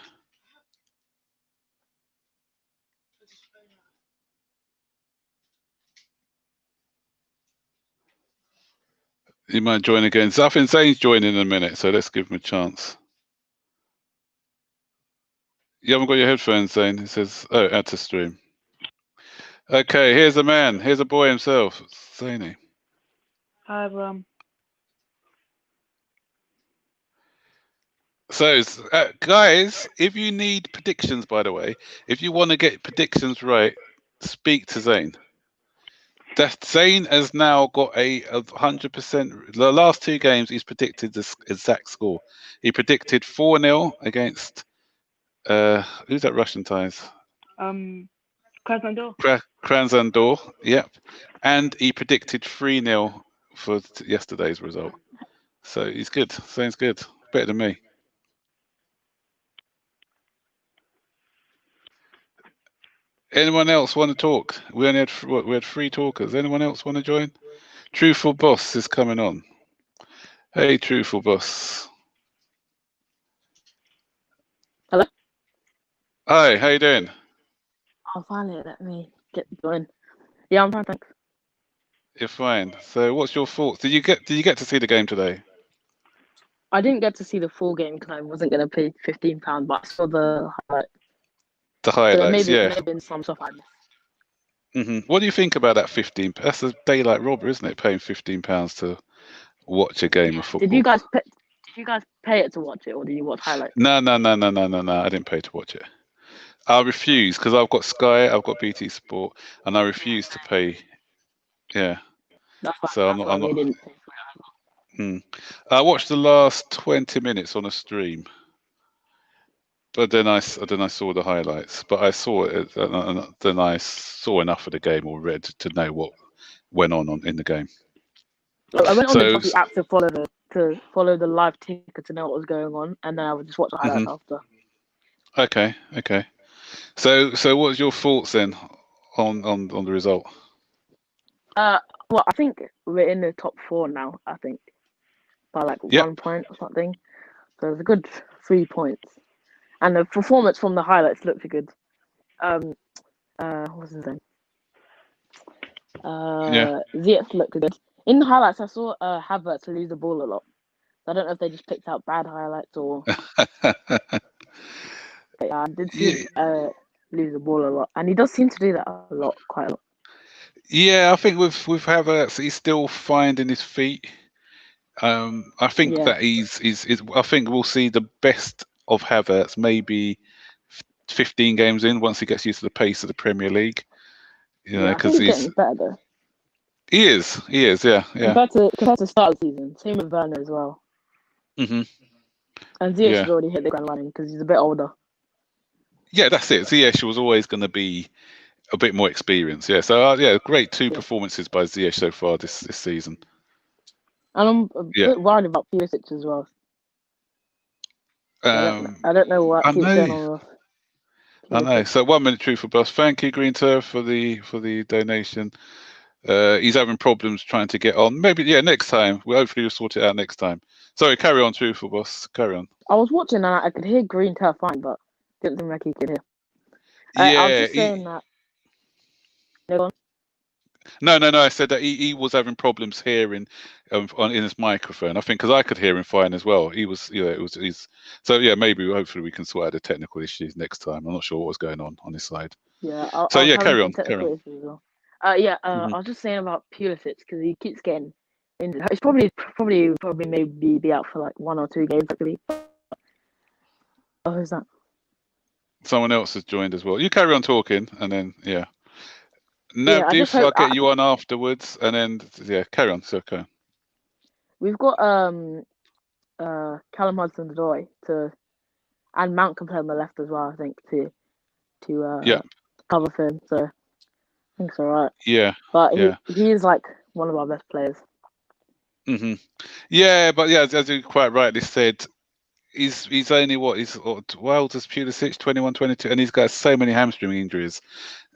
You might join again. So I think Zane's joining in a minute, so let's give him a chance. You haven't got your headphones, Zane. It says, oh, add to stream. Okay, here's a man. Here's a boy himself, Zaney. Hi, Bram. So, guys, if you need predictions, by the way, if you want to get predictions right, speak to Zane. Zane has now got a 100%. The last two games, he's predicted the exact score. He predicted 4-0 against who's that Russian ties? Krasnodar. Krasnodar, yep. And he predicted 3-0 for yesterday's result. So he's good. Zane's good. Better than me. Anyone else want to talk? We only had we had 3 talkers. Anyone else want to join? Truthful Boss is coming on. Hey, Truthful Boss. Hello. Hi, how you doing? Oh, finally, let me get going. Yeah, I'm fine, thanks. You're fine. So, what's your thoughts? Did you get to see the game today? I didn't get to see the full game because I wasn't going to pay £15, but I saw the highlight. The highlights, so yeah. Maybe some stuff I missed. What do you think about that 15? That's a daylight robber, isn't it? Paying £15 to watch a game of football. Did you guys pay it to watch it, or did you watch highlights? No. I didn't pay to watch it. I refuse because I've got Sky, I've got BT Sport, and I refuse to pay. Yeah. That's why, so I'm not. Didn't pay for it. I watched the last 20 minutes on a stream, but then I saw the highlights. But I saw it, and then I saw enough of the game already to know what went on in the game. I went on the app to follow the live ticker to know what was going on, and then I would just watch the highlights after. Okay. So what's your thoughts then on the result? Well, I think we're in the top 4 now. I think by 1 point or something. So it's a good 3 points, and the performance from the highlights looked good. What's his name? Ziyech looked good. In the highlights, I saw Havertz lose the ball a lot. I don't know if they just picked out bad highlights or. Yeah, I did see lose the ball a lot, and he does seem to do that a lot, quite a lot. Yeah, I think with Havertz, he's still finding his feet. I think Yeah. that he's I think we'll see the best of Havertz maybe 15 games in once he gets used to the pace of the Premier League. You know, I because think he's getting better though. He is, yeah. Compared to the start of the season, same with Werner as well. Mhm. And Ziyech Yeah. has already hit the ground running because he's a bit older. Yeah, that's it. Ziyech was always going to be a bit more experienced. Yeah, so yeah, great two performances by Ziyech so far this season. And I'm a bit worried about Pulisic as well. I don't know what keeps going on with Pulisic. I know. So 1 minute Truthful Boss. Thank you, Green Turf, for the donation. He's having problems trying to get on. Maybe next time. Hopefully we'll sort it out next time. Sorry, carry on, Truthful Boss. Carry on. I was watching and I could hear Green Turf fine, but didn't think like he could hear. Yeah, I was just saying that. No. I said that he was having problems hearing in his microphone. I think because I could hear him fine as well. He was, so yeah. Maybe hopefully we can sort out the technical issues next time. I'm not sure what was going on his side. Yeah. Carry on. I was just saying about Pulisic because he keeps getting injured. He's probably maybe be out for like 1 or 2 games actually. Oh, who's that? Someone else has joined as well. You carry on talking, and then Navdiv, I'll get you on afterwards, and then carry on. So okay. We've got Callum Hudson-Odoi and Mount can play on the left as well. I think to cover for him. So I think it's alright. Yeah. But he is like one of our best players. Mhm. Yeah, but as you quite rightly said, he's only how old is Pulisic? 21, 22, and he's got so many hamstring injuries.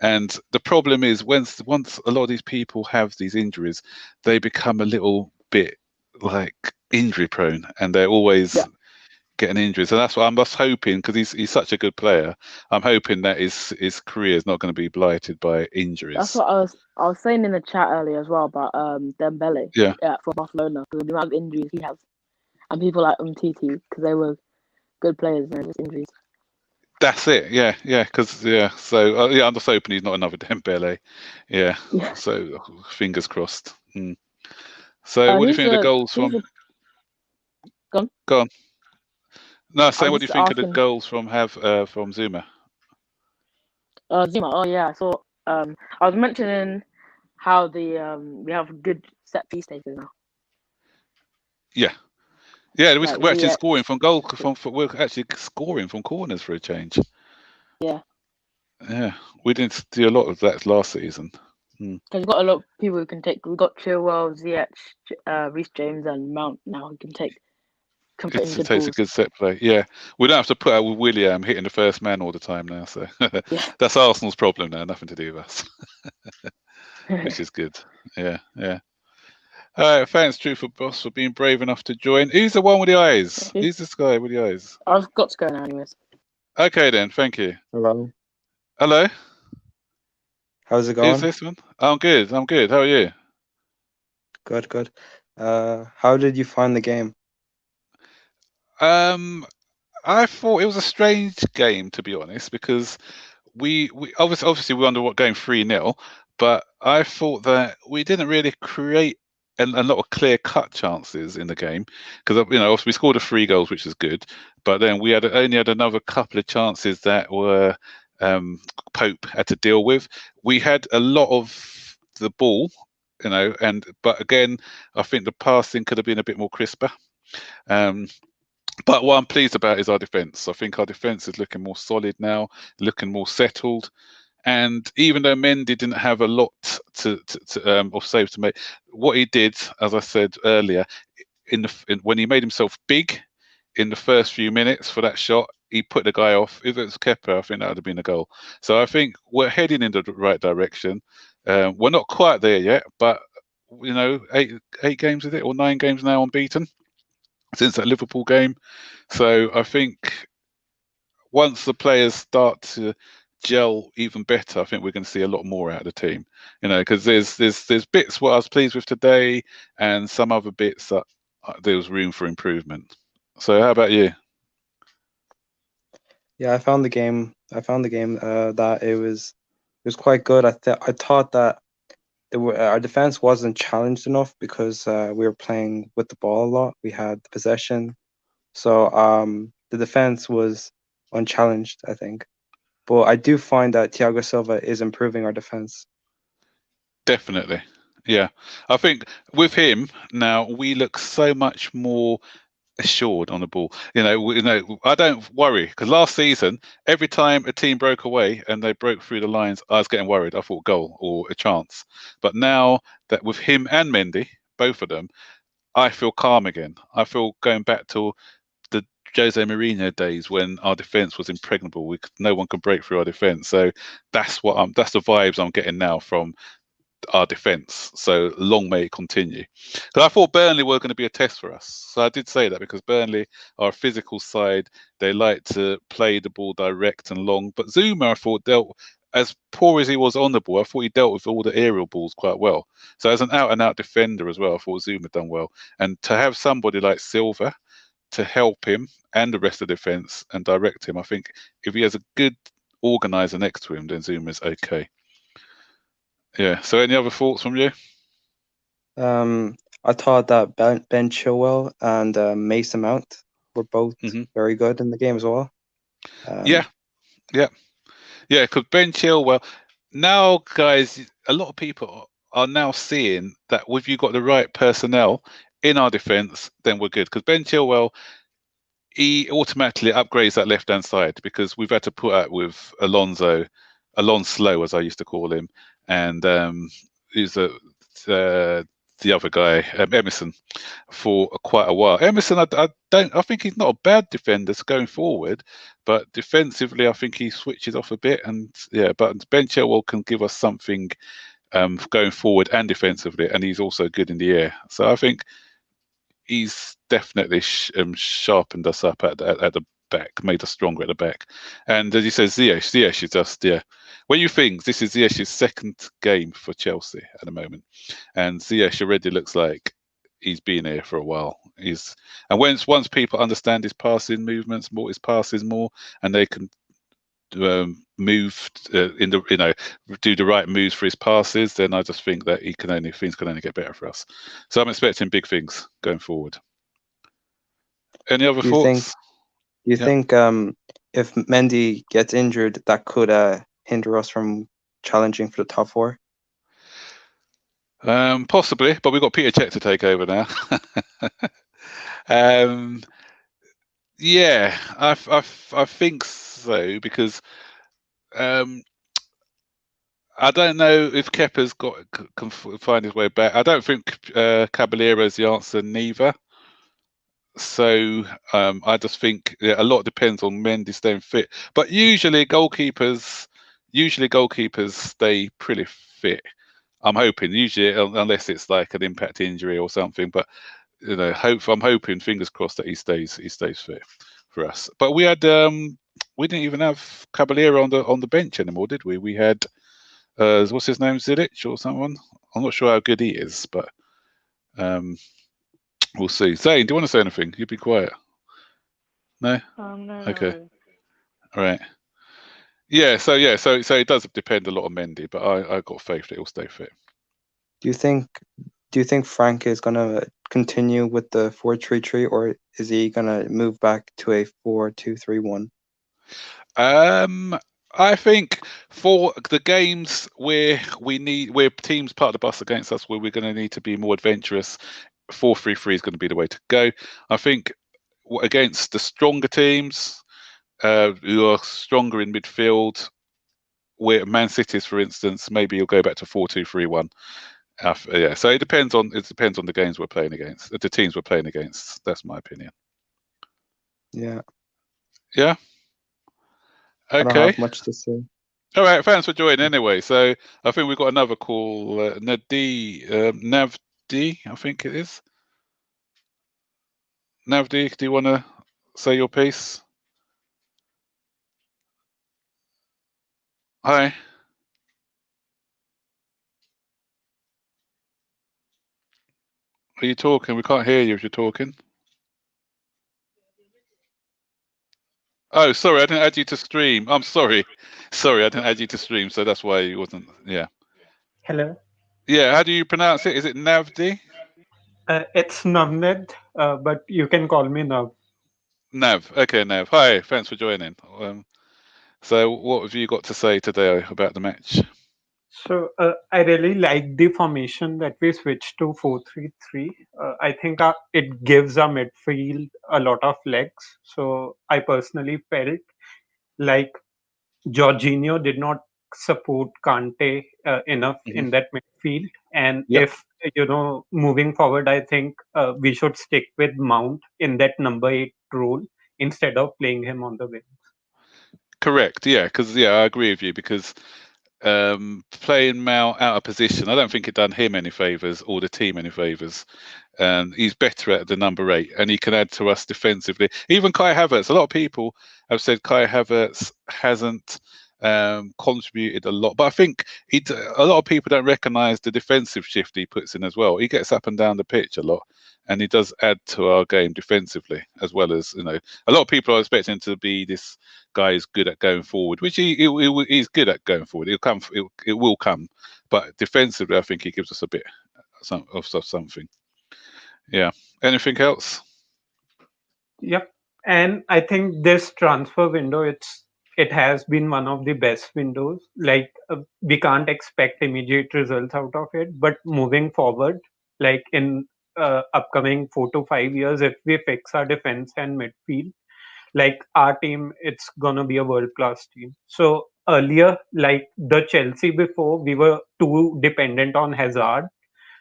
And the problem is once a lot of these people have these injuries, they become a little bit like injury prone, and they're always getting injuries. And that's what I'm just hoping, because he's such a good player. I'm hoping that his career is not going to be blighted by injuries. That's what I was saying in the chat earlier as well about Dembele. Yeah, from Barcelona, because the amount of injuries he has, and people like Umtiti because they were good players and just injuries. That's it, yeah, because so I'm just hoping he's not another Dembele, So fingers crossed. So what do you think of the goals from? Go on. No, what do you think of the goals from Zouma? Zouma, oh yeah, I saw. I was mentioning how we have good set piece takers now. Yeah, we're actually scoring from goal. We're actually scoring from corners for a change. Yeah, we didn't do a lot of that last season. Because we've got a lot of people who can take. We've got Chilwell, Ziyech, Reece James, and Mount now who can take. It takes a good set play. Yeah, we don't have to put out with William hitting the first man all the time now. So that's Arsenal's problem now. Nothing to do with us, which is good. Yeah. All right, thanks, Truthful Boss, for being brave enough to join. Who's the one with the eyes? Who's this guy with the eyes? I've got to go now, anyways. Okay, then. Thank you. Hello. How's it going? Who's this one? I'm good. How are you? Good. How did you find the game? I thought it was a strange game, to be honest, because we obviously we won going 3-0, but I thought that we didn't really create a lot of clear-cut chances in the game, because we scored 3 goals, which is good, but then we only had another couple of chances that were Pope had to deal with. We had a lot of the ball, but again, I think the passing could have been a bit more crisper. But what I'm pleased about is our defence. I think our defence is looking more solid now, looking more settled. And even though Mendy didn't have a lot of saves to make, what he did, as I said earlier, when he made himself big in the first few minutes for that shot, he put the guy off. If it was Kepa, I think that would have been a goal. So I think we're heading in the right direction. We're not quite there yet, but 8 games, is it, or 9 games now unbeaten since that Liverpool game. So I think once the players start to gel even better, I think we're going to see a lot more out of the team. Because there's bits what I was pleased with today, and some other bits that there was room for improvement. So how about you? I found the game. That it was quite good. I thought that our defense wasn't challenged enough because we were playing with the ball a lot. We had the possession, so the defense was unchallenged, I think. But I do find that Thiago Silva is improving our defense. Definitely. Yeah. I think with him now, we look so much more assured on the ball. I don't worry because last season, every time a team broke away and they broke through the lines, I was getting worried. I thought goal or a chance. But now that with him and Mendy, both of them, I feel calm again. I feel going back to the Jose Mourinho days when our defense was impregnable. No one could break through our defense. So that's the vibes I'm getting now from our defence. So long may it continue. Because I thought Burnley were going to be a test for us. So I did say that because Burnley are a physical side. They like to play the ball direct and long. But Zouma, I thought, dealt, as poor as he was on the ball, I thought he dealt with all the aerial balls quite well. So as an out-and-out defender as well, I thought Zouma done well. And to have somebody like Silva to help him and the rest of the defence and direct him, I think if he has a good organiser next to him, then Zuma's okay. Yeah. So any other thoughts from you? I thought that Ben Chilwell and Mason Mount were both very good in the game as well. Yeah. Because Ben Chilwell, now guys, a lot of people are now seeing that if you've got the right personnel in our defence, then we're good. Because Ben Chilwell, he automatically upgrades that left-hand side because we've had to put up with Alonso as I used to call him, and he's the other guy, Emerson, for quite a while. Emerson, I think he's not a bad defender going forward, but defensively, I think he switches off a bit. And but Ben Chilwell can give us something going forward and defensively, and he's also good in the air. So I think he's definitely sharpened us up at the back, made us stronger at the back. And as you said, Ziyech is just, when you think this is Ziyech's second game for Chelsea at the moment, and Ziyech already looks like he's been here for a while. And once people understand his passing movements more, and they can move do the right moves for his passes, then I just think that things can only get better for us. So I'm expecting big things going forward. Any other thoughts? Do you think if Mendy gets injured, that could hinder us from challenging for the top four? Possibly, but we've got Peter Cech to take over now. Yeah, I think so because I don't know if Kepa's can find his way back. I don't think Caballero is the answer neither. So I just think a lot depends on Mendy staying fit. But usually goalkeepers stay pretty fit. I'm hoping usually, unless it's like an impact injury or something. But I'm hoping, fingers crossed, that he stays fit for us. But we didn't even have Caballero on the bench anymore, did we? We had what's his name, Ziyech or someone. I'm not sure how good he is, but we'll see. Zane, do you want to say anything? You'd be quiet. No. No. Okay. All right. Yeah. So it does depend a lot on Mendy, but I got faith that he'll stay fit. Do you think Frank is gonna continue with the 4-3-3, or is he gonna move back to a 4-2-3-1? I think for the games where teams part of the bus against us, where we're going to need to be more adventurous, 4-3-3 is going to be the way to go. I think against the stronger teams who are stronger in midfield, where Man City's, for instance, maybe you'll go back to 4-2-3-1. So it depends on the games we're playing against, the teams we're playing against. That's my opinion. Yeah. Yeah. Okay. I don't have much to say. All right, thanks for joining anyway. So I think we've got another call. Navdi, I think it is. Navdi, do you want to say your piece? Hi. Are you talking? We can't hear you if you're talking. Oh, sorry, I didn't add you to stream. I'm sorry. Sorry, I didn't add you to stream, so that's why you wasn't. Yeah. Hello. Yeah, how do you pronounce it? Is it Navdi? It's Navned, but you can call me Nav. Nav. Okay, Nav. Hi, thanks for joining. So, what have you got to say today about the match? So I really like the formation that we switched to 4-3-3. I think it gives our midfield a lot of legs. So I personally felt like Jorginho did not support Kante enough in that midfield. And Yep. if, moving forward, I think we should stick with Mount in that number 8 role instead of playing him on the wing. Correct. Yeah, because I agree with you because playing Mount out of position, I don't think it done him any favors or the team any favors. And he's better at the number 8, and he can add to us defensively. Even Kai Havertz. A lot of people have said Kai Havertz hasn't contributed a lot, but I think a lot of people don't recognise the defensive shift he puts in as well. He gets up and down the pitch a lot, and he does add to our game defensively as well as a lot of people are expecting him to be this guy is good at going forward, which he's good at going forward. It will come, but defensively, I think he gives us a bit of something. Yeah. Anything else? Yep. And I think this transfer window, it has been one of the best windows. Like we can't expect immediate results out of it, but moving forward, like in upcoming 4 to 5 years, if we fix our defense and midfield, like our team, it's gonna be a world-class team. So earlier, like the Chelsea before, we were too dependent on Hazard.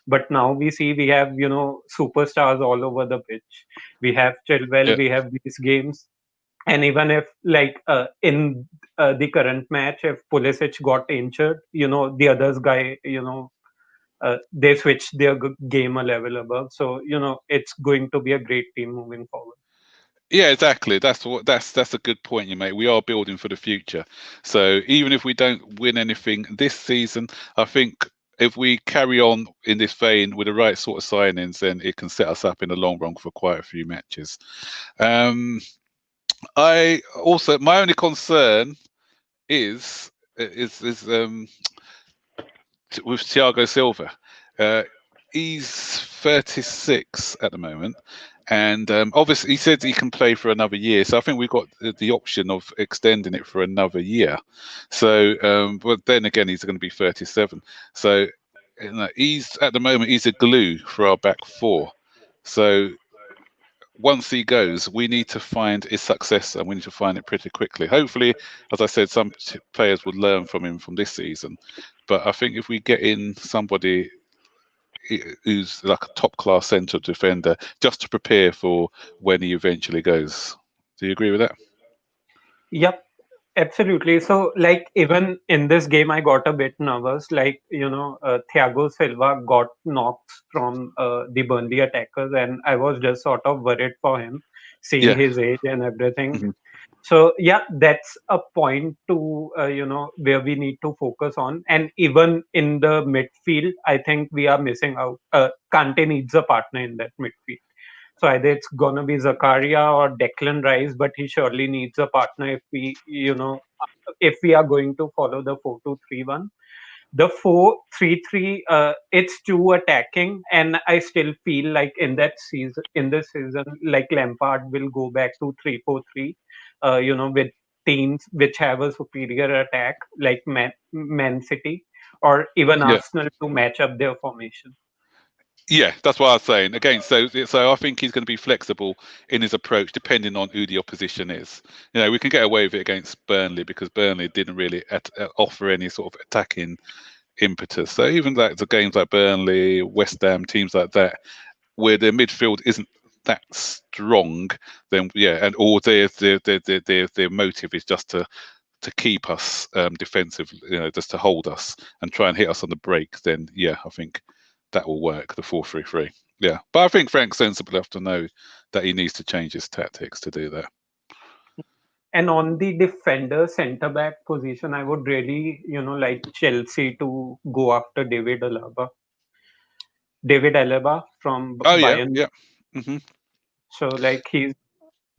But now we see we have, superstars all over the pitch. We have Chilwell, we have these games. And even if, like, in the current match, if Pulisic got injured, the others guy, they switched their game a level above. So, it's going to be a great team moving forward. Yeah, exactly. That's a good point you make. We are building for the future. So even if we don't win anything this season, I think if we carry on in this vein with the right sort of signings, then it can set us up in the long run for quite a few matches. I also, my only concern is with Thiago Silva. He's 36 at the moment, and obviously he said he can play for another year. So I think we've got the option of extending it for another year. So, but then again, he's going to be 37. So he's at the moment he's a glue for our back four. So once he goes, we need to find his successor, and we need to find it pretty quickly. Hopefully, as I said, some players would learn from him from this season. But I think if we get in somebody who's like a top-class centre defender, just to prepare for when he eventually goes. Do you agree with that? Yep, absolutely. So, like, even in this game, I got a bit nervous. Like, Thiago Silva got knocks from the Burnley attackers, and I was just sort of worried for him, seeing his age and everything. Mm-hmm. So, yeah, that's a point to, where we need to focus on. And even in the midfield, I think we are missing out. Kante needs a partner in that midfield. So either it's going to be Zakaria or Declan Rice, but he surely needs a partner if we are going to follow the 4-2-3-1. The 4-3-3, it's too attacking, and I still feel like in this season, like Lampard will go back to 3-4-3, with teams which have a superior attack, like Man City or even Arsenal, to match up their formation. Yeah, that's what I was saying. Again, so I think he's going to be flexible in his approach, depending on who the opposition is. We can get away with it against Burnley because Burnley didn't really offer any sort of attacking impetus. So even like the games like Burnley, West Ham, teams like that, where their midfield isn't that strong, then and or their motive is just to keep us defensive, just to hold us and try and hit us on the break. Then I think that will work, the 4-3-3. Yeah, but I think Frank's sensible enough to know that he needs to change his tactics to do that. And on the defender centre-back position, I would really, like Chelsea to go after David Alaba from Bayern. Yeah. Mm-hmm. So, like, he's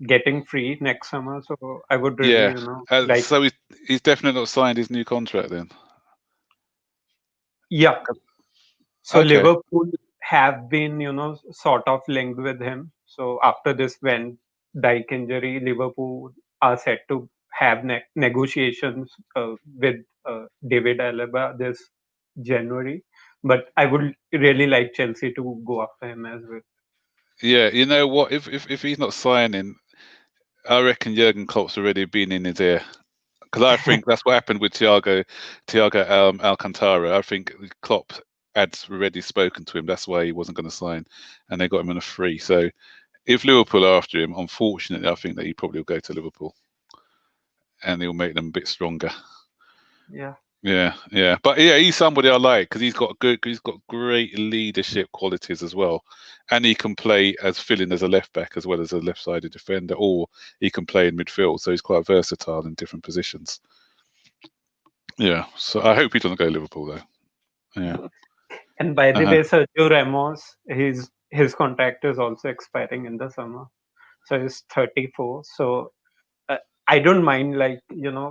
getting free next summer. So I would really, like. So he's definitely not signed his new contract then. Yeah. So Okay. Liverpool have been, sort of linked with him. So after this Van Dijk injury, Liverpool are set to have negotiations with David Alaba this January. But I would really like Chelsea to go after him as well. Yeah, you know what? If he's not signing, I reckon Jurgen Klopp's already been in his ear. Because I think that's what happened with Thiago Alcantara. I think Klopp had already spoken to him. That's why he wasn't going to sign, and they got him on a free. So if Liverpool are after him, unfortunately, I think that he probably will go to Liverpool, and he'll make them a bit stronger. Yeah. Yeah. But yeah, he's somebody I like because he's got great leadership qualities as well, and he can play as filling as a left back as well as a left-sided defender, or he can play in midfield. So he's quite versatile in different positions. Yeah. So I hope he doesn't go to Liverpool though. Yeah. And by the way, Sergio Ramos, his contract is also expiring in the summer, so he's 34. So I don't mind,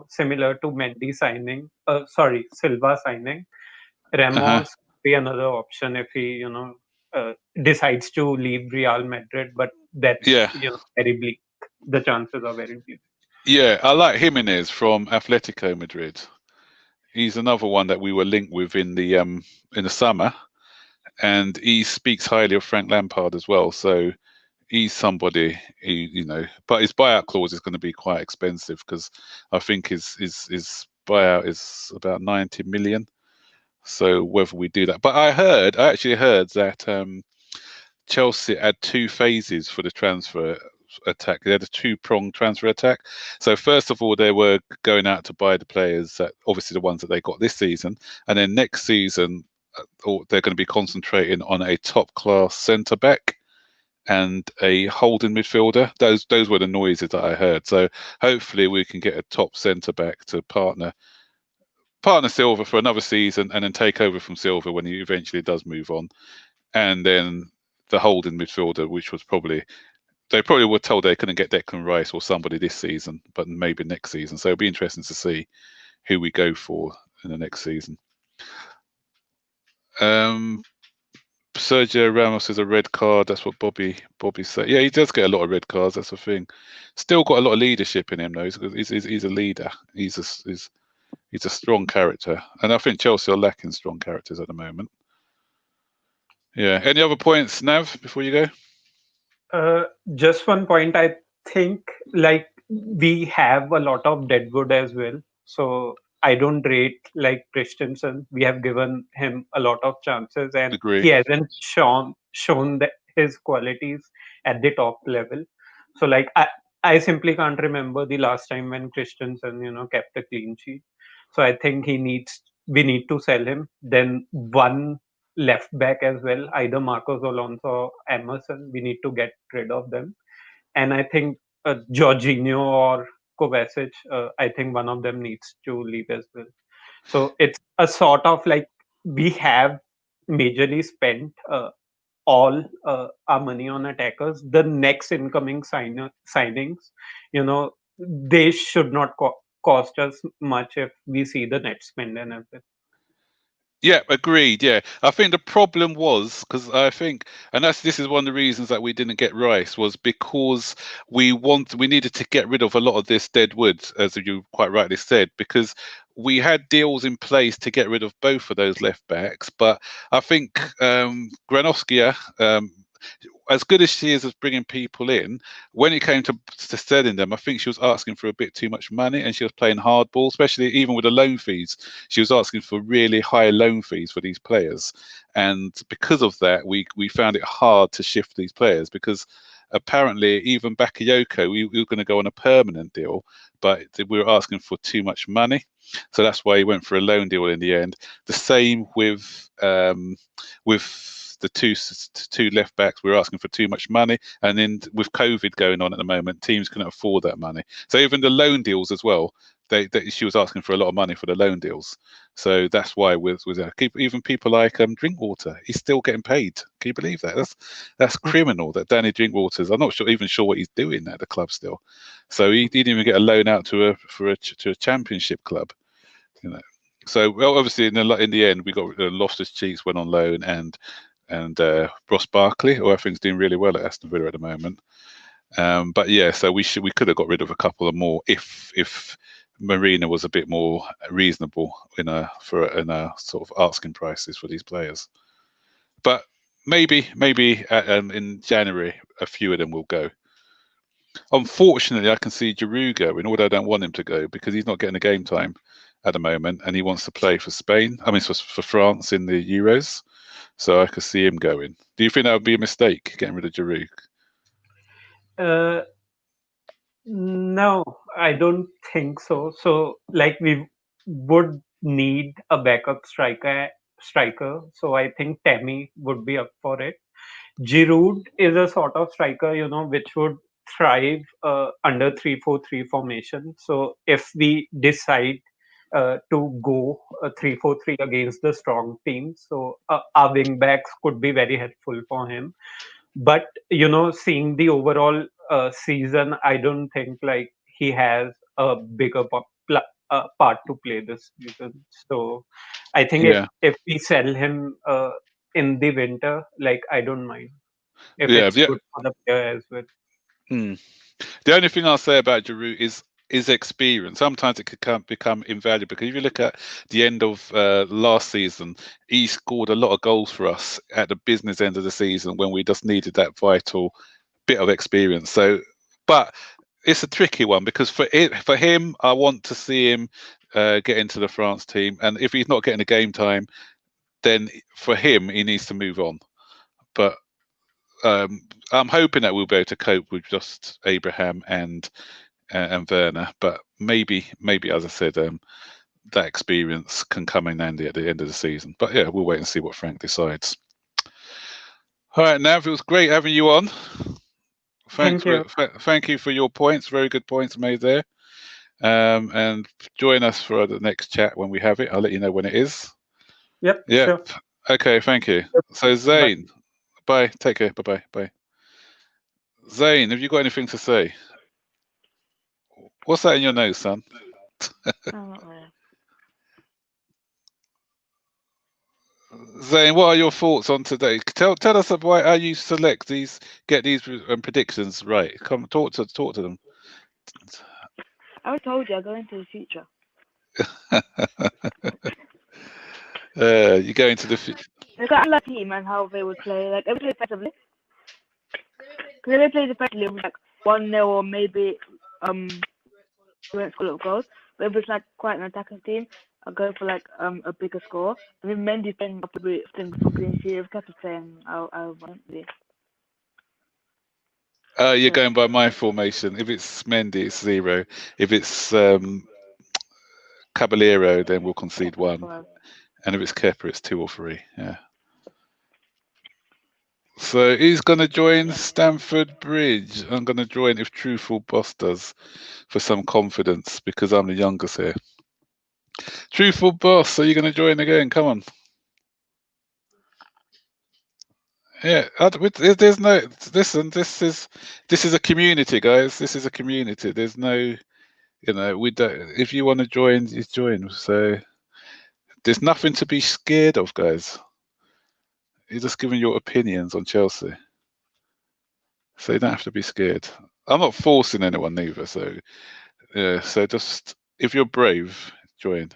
similar to Mendy signing. Silva signing. Ramos could be another option if he, decides to leave Real Madrid. But that's very bleak. The chances are very bleak. Yeah, I like Jimenez from Atletico Madrid. He's another one that we were linked with in the summer, and he speaks highly of Frank Lampard as well. So he's somebody but his buyout clause is going to be quite expensive because I think his buyout is about 90 million. So whether we do that, but I actually heard that Chelsea had two phases for the transfer attack. They had a two-pronged transfer attack. So first of all, they were going out to buy the players, that obviously the ones that they got this season, and then next season they're going to be concentrating on a top-class centre back and a holding midfielder. Those were the noises that I heard. So hopefully we can get a top centre back to partner Silva for another season, and then take over from Silva when he eventually does move on. And then the holding midfielder, which was they probably were told they couldn't get Declan Rice or somebody this season, but maybe next season. So it'll be interesting to see who we go for in the next season. Sergio Ramos is a red card. That's what Bobby said. Yeah, he does get a lot of red cards. That's the thing. Still got a lot of leadership in him though. He's a leader. He's a strong character, and I think Chelsea are lacking strong characters at the moment. Yeah. Any other points, Nav, before you go? Just one point. I think we have a lot of deadwood as well. So I don't rate Christensen. We have given him a lot of chances, and he hasn't shown his qualities at the top level. So I simply can't remember the last time when Christensen kept a clean sheet. So I think we need to sell him. Then one left back as well, either Marcos Alonso or Emerson. We need to get rid of them. And I think Jorginho or Kovacic, I think one of them needs to leave as well. So it's a sort of we have majorly spent all our money on attackers. The next incoming signings, they should not cost us much if we see the net spend and everything. Yeah, agreed. Yeah, I think the problem was because I think, and this is one of the reasons that we didn't get Rice, was because we needed to get rid of a lot of this dead wood, as you quite rightly said, because we had deals in place to get rid of both of those left backs. But I think Granovskia, as good as she is as bringing people in, when it came to selling them, I think she was asking for a bit too much money, and she was playing hardball, especially even with the loan fees. She was asking for really high loan fees for these players, and because of that, we found it hard to shift these players, because apparently even Bakayoko, we were going to go on a permanent deal, but we were asking for too much money. So that's why he went for a loan deal in the end. The same with the two left backs. We were asking for too much money, and then with COVID going on at the moment, teams couldn't afford that money. So even the loan deals as well, she was asking for a lot of money for the loan deals. So that's why with even people like Drinkwater, he's still getting paid. Can you believe that? That's criminal. That Danny Drinkwater's, I'm not even sure what he's doing at the club still. So he didn't even get a loan out to a championship club. You know. So well, obviously in the end we got Loftus-Cheek went on loan and Ross Barkley, who I think is doing really well at Aston Villa at the moment. But yeah, so we could have got rid of a couple of more if Marina was a bit more reasonable in a sort of asking prices for these players. But maybe in January a few of them will go. Unfortunately, I can see Giroud going, although I don't want him to go because he's not getting the game time at the moment, and he wants to play for Spain. I mean, for France in the Euros. So I could see him going. Do you think that would be a mistake, getting rid of Giroud? No, I don't think so. So, like, we would need a backup striker. So I think Tammy would be up for it. Giroud is a sort of striker, which would thrive under 3-4-3 formation. So if we decide to go 3-4-3 against the strong team, so our wing backs could be very helpful for him. But seeing the overall season, I don't think like he has a bigger part to play this season. So I think if we sell him in the winter, like, I don't mind if it's good for the player as well. The only thing I'll say about Giroud is experience. Sometimes it could become invaluable, because if you look at the end of last season, he scored a lot of goals for us at the business end of the season when we just needed that vital bit of experience. So, but it's a tricky one, because for him, I want to see him get into the France team, and if he's not getting the game time, then for him he needs to move on. But I'm hoping that we'll be able to cope with just Abraham and Werner, but maybe as I said, that experience can come in handy at the end of the season. But yeah, we'll wait and see what Frank decides. All right, Nav, it was great having you on. Thank you. Thank you for your points. Very good points made there. And join us for the next chat when we have it. I'll let you know when it is. Yep. Sure. Okay, thank you. So Zane, bye. Take care. Bye. Zane, have you got anything to say? What's that in your nose, son? Zane, what are your thoughts on today? Tell us about how you get these predictions right. Come talk to them. I told you I go into the future. You go into the future. Look at the team and how they would play. Like, they would play defensively. Because if they play defensively, it was like 1-0 or maybe we won't score a lot of goals. But if it's like quite an attacking team, I'll go for like a bigger score. I mean, Mendy's playing probably for clean sheet. If Kepa's playing, I won't be. You're going by my formation. If it's Mendy, it's 0. If it's Caballero, then we'll concede 1. And if it's Kepa, it's 2 or 3. Yeah. So he's going to join Stamford Bridge. I'm going to join if Truthful Boss does, for some confidence, because I'm the youngest here. Truthful Boss, are you going to join again? Come on. Yeah, there's no. Listen, this is a community, guys. This is a community. There's no, we don't. If you want to join, you join. So there's nothing to be scared of, guys. You're just giving your opinions on Chelsea, so you don't have to be scared. I'm not forcing anyone either. So yeah, so just if you're brave, join.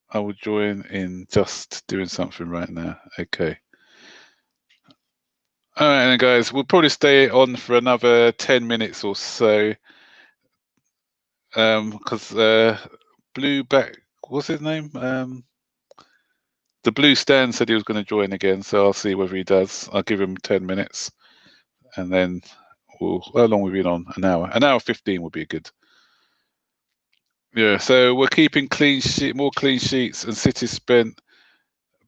I will join in just doing something right now. Okay. All right, then, guys, we'll probably stay on for another 10 minutes or so. Because Blue Back, what's his name? The Blue Stand said he was going to join again, so I'll see whether he does. I'll give him 10 minutes, and then how long we've been on? An hour. An hour 15 would be good. Yeah, so we're keeping more clean sheets, and City spent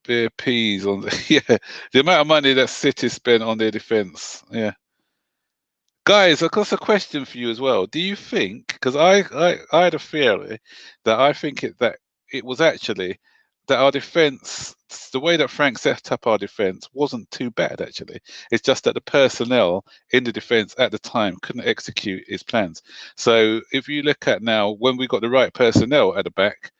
bare peas on the amount of money that City spent on their defence. Yeah, Guys, I've got a question for you as well. Do you think, because I had a theory that I think that it was actually that our defence, the way that Frank set up our defence wasn't too bad, actually. It's just that the personnel in the defence at the time couldn't execute his plans. So if you look at now, when we got the right personnel at the back,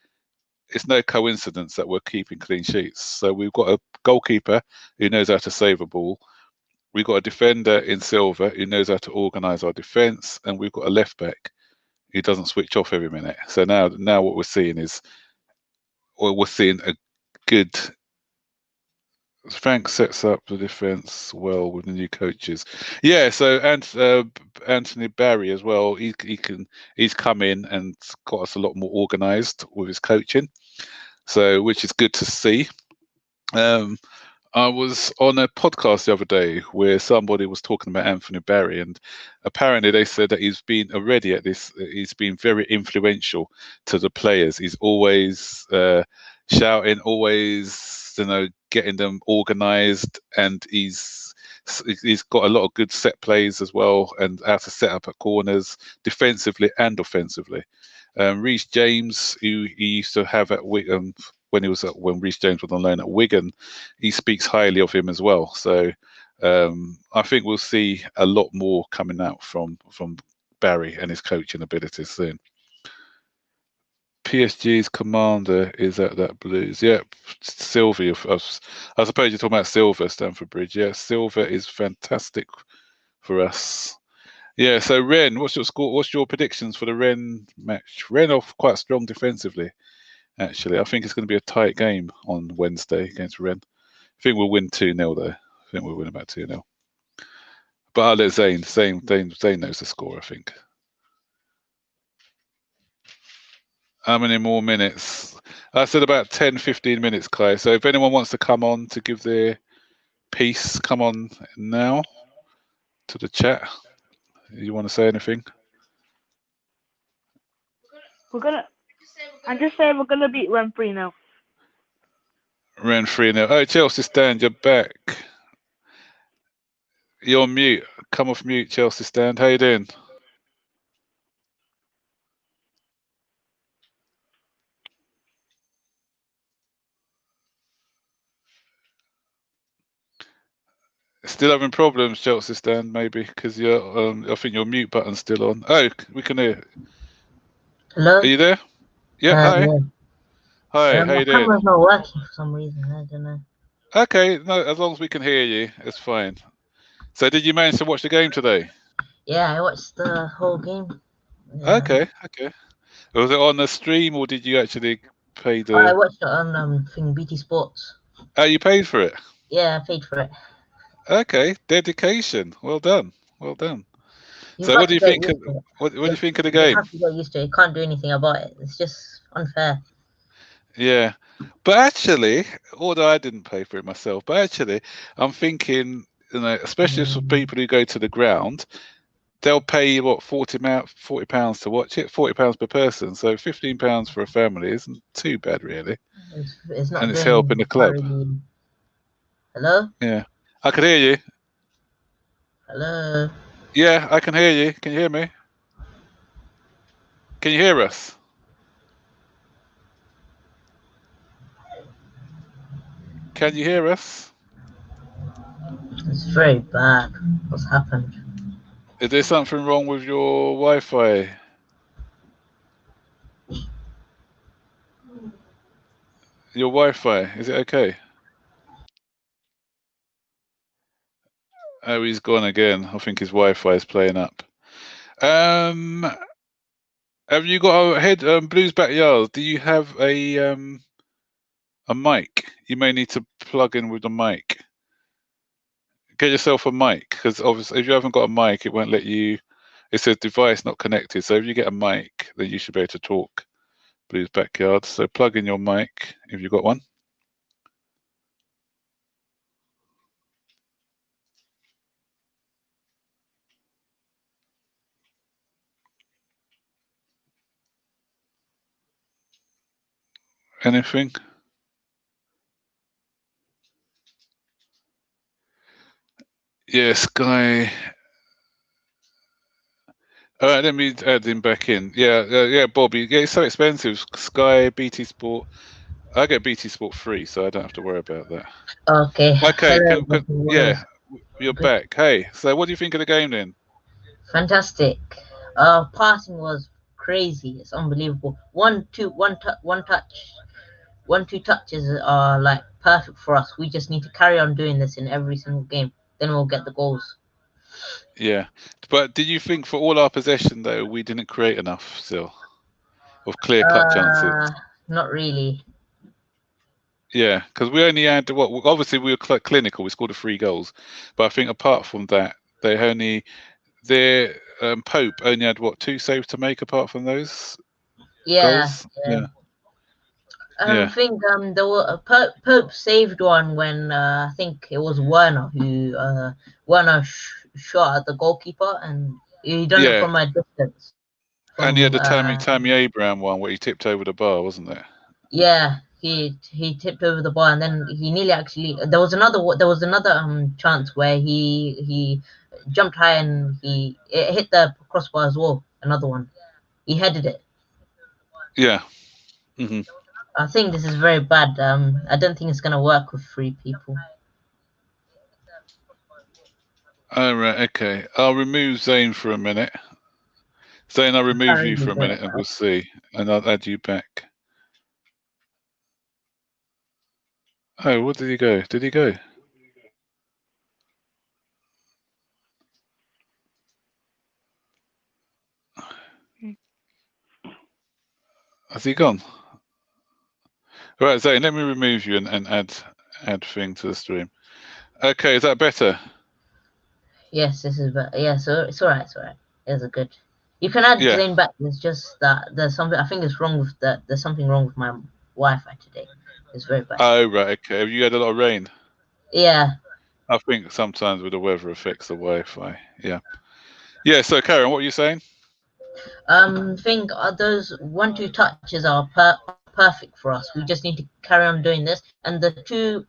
it's no coincidence that we're keeping clean sheets. So we've got a goalkeeper who knows how to save a ball. We've got a defender in Silva who knows how to organise our defence, and we've got a left back who doesn't switch off every minute. So now what we're seeing is, we're seeing a good. Frank sets up the defence well with the new coaches. Yeah, so Anthony Barry as well. He's come in and got us a lot more organised with his coaching. So which is good to see. I was on a podcast the other day where somebody was talking about Anthony Barry, and apparently they said that he's been already at this. He's been very influential to the players. He's always shouting, always getting them organised, and he's got a lot of good set plays as well, and how to set up at corners defensively and offensively. Reece James, who he used to have at Wigan when Reece James was on loan at Wigan, he speaks highly of him as well. So I think we'll see a lot more coming out from Barry and his coaching abilities soon. PSG's commander is at that Blues. Yeah, Silva. I suppose you're talking about Silva, Stamford Bridge. Yeah, Silva is fantastic for us. Yeah, so Ren, what's your score? What's your predictions for the Ren match? Ren are quite strong defensively, actually. I think it's going to be a tight game on Wednesday against Ren. I think we'll win 2-0 though. I think we'll win about 2-0. But I'll let Zane knows the score, I think. How many more minutes? I said about 10, 15 minutes, Kai. So if anyone wants to come on to give their piece, come on now to the chat. You want to say anything? I'm just saying we're gonna beat Ren 3-0. Ren 3-0. Oh, Chelsea Stand, you're back. You're on mute. Come off mute, Chelsea Stand. How you doing? Still having problems, Chelsea Stand, maybe because you're. I think your mute button's still on. Oh, we can hear. Hello. Are you there? Yeah. Hi. Yeah. Hi. How you doing? My camera's not working for some reason. I don't know. Okay. No, as long as we can hear you, it's fine. So, did you manage to watch the game today? Yeah, I watched the whole game. Yeah. Okay. Was it on the stream or did you actually pay the? I watched it on BT Sports. Oh, you paid for it? Yeah, I paid for it. Okay, dedication. Well done. So, what do you think? What do you think of the game? You have to get used to it. You can't do anything about it. It's just unfair. Yeah, but actually, although I didn't pay for it myself, but actually, I'm thinking, especially for people who go to the ground, they'll pay you what £40 to watch it, £40 per person. So £15 for a family isn't too bad, really. It's not. And it's helping the club. Hello. Yeah, I can hear you. Hello. Yeah, I can hear you. Can you hear me? Can you hear us? Can you hear us? It's very bad. What's happened? Is there something wrong with your Wi-Fi? Your Wi-Fi, is it okay? Oh, he's gone again. I think his Wi-Fi is playing up. Have you got a head Blues Backyard? Do you have a mic? You may need to plug in with the mic. Get yourself a mic, because obviously if you haven't got a mic, it won't let you. It says device not connected. So if you get a mic, then you should be able to talk. Blues Backyard. So plug in your mic if you've got one. Anything? Yes, Guy. All right, let me add him back in. Yeah, Bobby. Yeah, it's so expensive. Sky, BT Sport. I get BT Sport free, so I don't have to worry about that. Okay. Okay, Hello, Burton Ballerz. you're back. Hey, so what do you think of the game then? Fantastic. Passing was crazy. It's unbelievable. 2 touches are like perfect for us. We just need to carry on doing this in every single game. Then we'll get the goals. Yeah, but did you think for all our possession though we didn't create enough still of clear-cut chances? Not really. Yeah, because we only had obviously we were clinical. We scored 3 goals, but I think apart from that, Pope only had 2 saves to make apart from those goals. I think there were Pope saved one when I think it was Werner who shot at the goalkeeper, and he done it from a distance. And he had the Tammy Abraham one where he tipped over the bar, wasn't it? Yeah, he tipped over the bar, and then he nearly there was another chance where he jumped high and it hit the crossbar as well. Another one, he headed it. Yeah. I think this is very bad. I don't think it's gonna work with 3 people. All right. Okay. I'll remove Zane for a minute. Zane, I'll remove you for a minute, and we'll see, and I'll add you back. Oh, what did he go? Did he go? Has he gone? Right, Zane, let me remove you and add thing to the stream. Okay, is that better? Yes, this is better. Yeah, so it's alright. It's alright. It's good. You can add Zane back. It's just that there's something. I think it's wrong with that. There's something wrong with my Wi-Fi today. It's very bad. Oh right, okay. Have you had a lot of rain? Yeah. I think sometimes with the weather affects the Wi-Fi. Yeah. Yeah. So Karen, what were you saying? Think those 1-2 touches are perfect for us. We just need to carry on doing this. And the two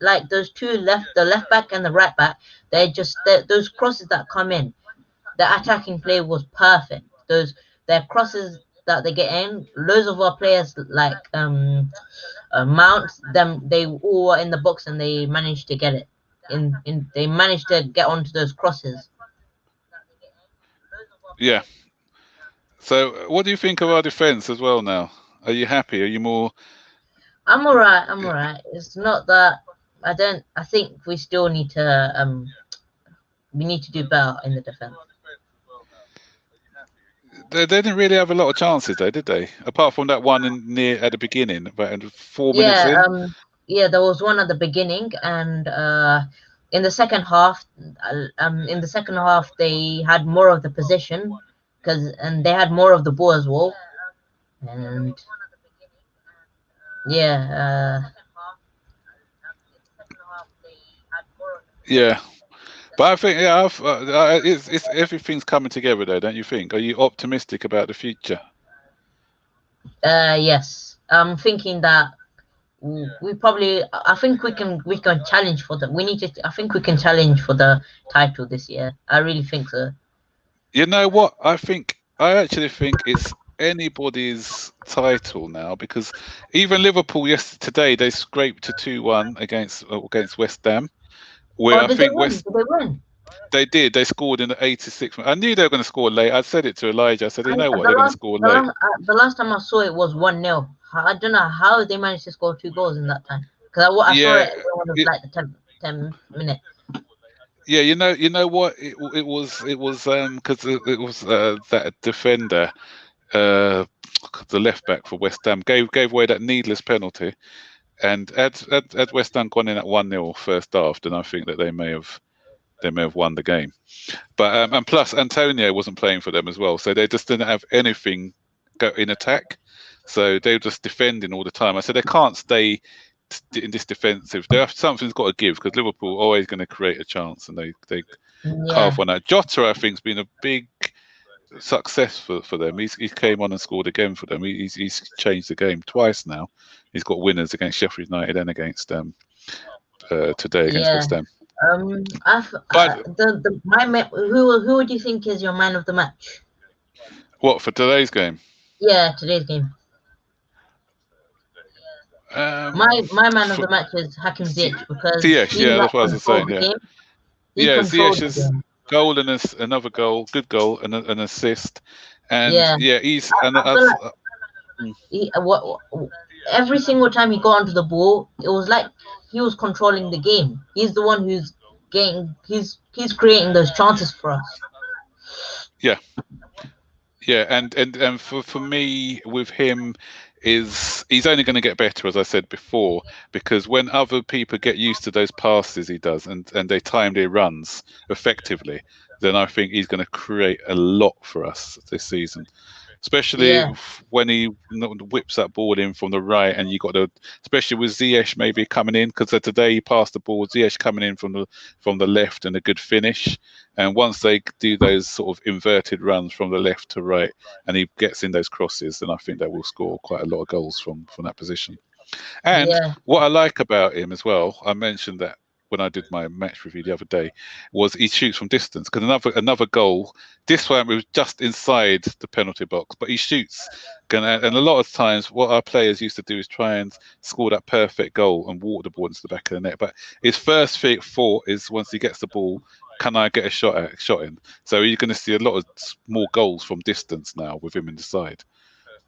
like those two the left back and the right back. Those crosses that come in. The attacking play was perfect. Their crosses that they get in. Loads of our players like Mount them. They all were in the box and they managed to get it. They managed to get onto those crosses. Yeah. So, what do you think of our defense as well now? Are you happy? Are you more? I'm alright. I'm alright. It's not that I think we still need to we need to do better in the defense. They didn't really have a lot of chances, though, did they? Apart from that one at the beginning, about 4 minutes in. Yeah, there was one at the beginning, and in the second half, they had more of the possession, and they had more of the ball as well, and yeah. Yeah. But I think it's everything's coming together though, don't you think? Are you optimistic about the future? Yes, I'm thinking that I think we can challenge for I think we can challenge for the title this year. I really think so. You know what? I actually think it's anybody's title now, because even Liverpool today they scraped to 2-1 against West Ham. Where did they win? They did. They scored in the 86th. I knew they were going to score late. I said it to Elijah. I said, you know what? They're going to score late. The last time I saw it was 1-0. I don't know how they managed to score 2 goals in that time. Because I saw it like the 10 minute. Yeah, you know what? It was because it was that defender, the left back for West Ham gave away that needless penalty, and had West Ham gone in at 1-0 first half, then I think that they may have won the game. But and plus Antonio wasn't playing for them as well, so they just didn't have anything go in attack. So they were just defending all the time. I said they can't stay in this defensive. Something's got to give, because Liverpool are always going to create a chance, and they carve one out. Jota, I think, has been a big success for them. He came on and scored again for them. He's changed the game twice now. He's got winners against Sheffield United and against today against West Ham. Who would you think is your man of the match? What for today's game? Yeah, today's game. My man of the match is Hakim Ziyech because Ziyech, he that's what I was saying. the Yeah, game. He controlled the Ziyech's game. goal and another goal, good goal and an assist, and he's every single time he got onto the ball, it was like he was controlling the game. He's the one who's he's creating those chances for us. Yeah, and for me with him is he's only going to get better, as I said before, because when other people get used to those passes he does and they time their runs effectively, then I think he's going to create a lot for us this season. Especially when he whips that ball in from the right, and you got especially with Ziyech maybe coming in, because today he passed the ball. Ziyech coming in from the left and a good finish. And once they do those sort of inverted runs from the left to right, and he gets in those crosses, then I think they will score quite a lot of goals from that position. And what I like about him as well, I mentioned that when I did my match review the other day, was he shoots from distance. Because another goal, this one was just inside the penalty box, but he shoots. And a lot of times, what our players used to do is try and score that perfect goal and walk the ball into the back of the net. But his first thought is, once he gets the ball, can I get a shot in? So you're going to see a lot of more goals from distance now with him in the side,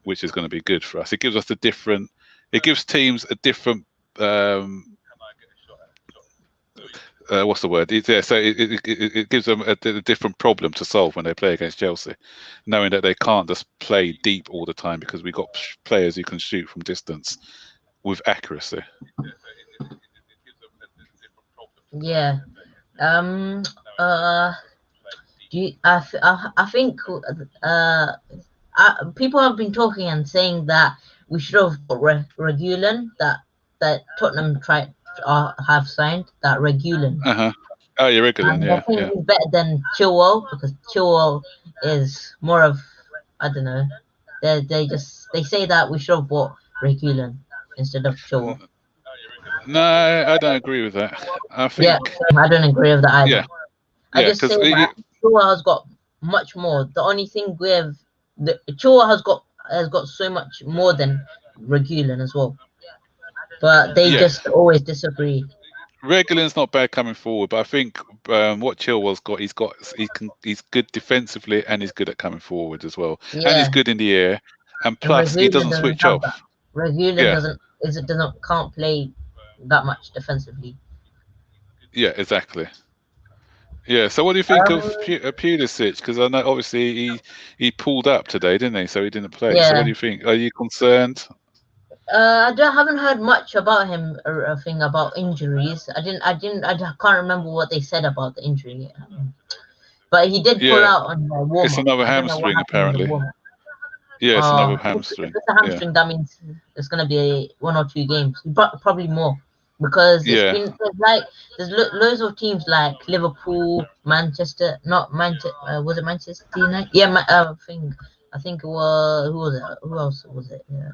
which is going to be good for us. It gives us it gives teams a different. What's the word? So it gives them a different problem to solve when they play against Chelsea, knowing that they can't just play deep all the time because we've got players who can shoot from distance with accuracy. Yeah. I think people have been talking and saying that we should have got Regulin that Tottenham have signed, that Regulin. Oh, you're Regulin, I think he's better than Chilwell, because Chilwell is more of, I don't know. They say that we should have bought Regulin instead of Chilwell. No, I don't agree with that. I don't agree with that either. Yeah. I just say that Chilwell has got much more. The only thing Chilwell has got so much more than Regulin as well. But they just always disagree. Regulin's not bad coming forward, but I think what Chilwell's got, he's good defensively and he's good at coming forward as well, and he's good in the air, and plus he doesn't switch off. Regulin can't play that much defensively. Yeah, exactly. Yeah. So what do you think of Pulisic? Because I know obviously he pulled up today, didn't he? So he didn't play. Yeah. So what do you think? Are you concerned? I haven't heard much about him. About injuries. I can't remember what they said about the injury. But he did pull out on the warm-up. It's another hamstring, apparently. Yeah, it's another hamstring. If it's a hamstring, that means it's going to be 1 or 2 games, but probably more, because there's loads of teams like Liverpool, Manchester. Not Manchester. Was it Manchester United? Yeah, I think it was. Who was it? Who else was it? Yeah.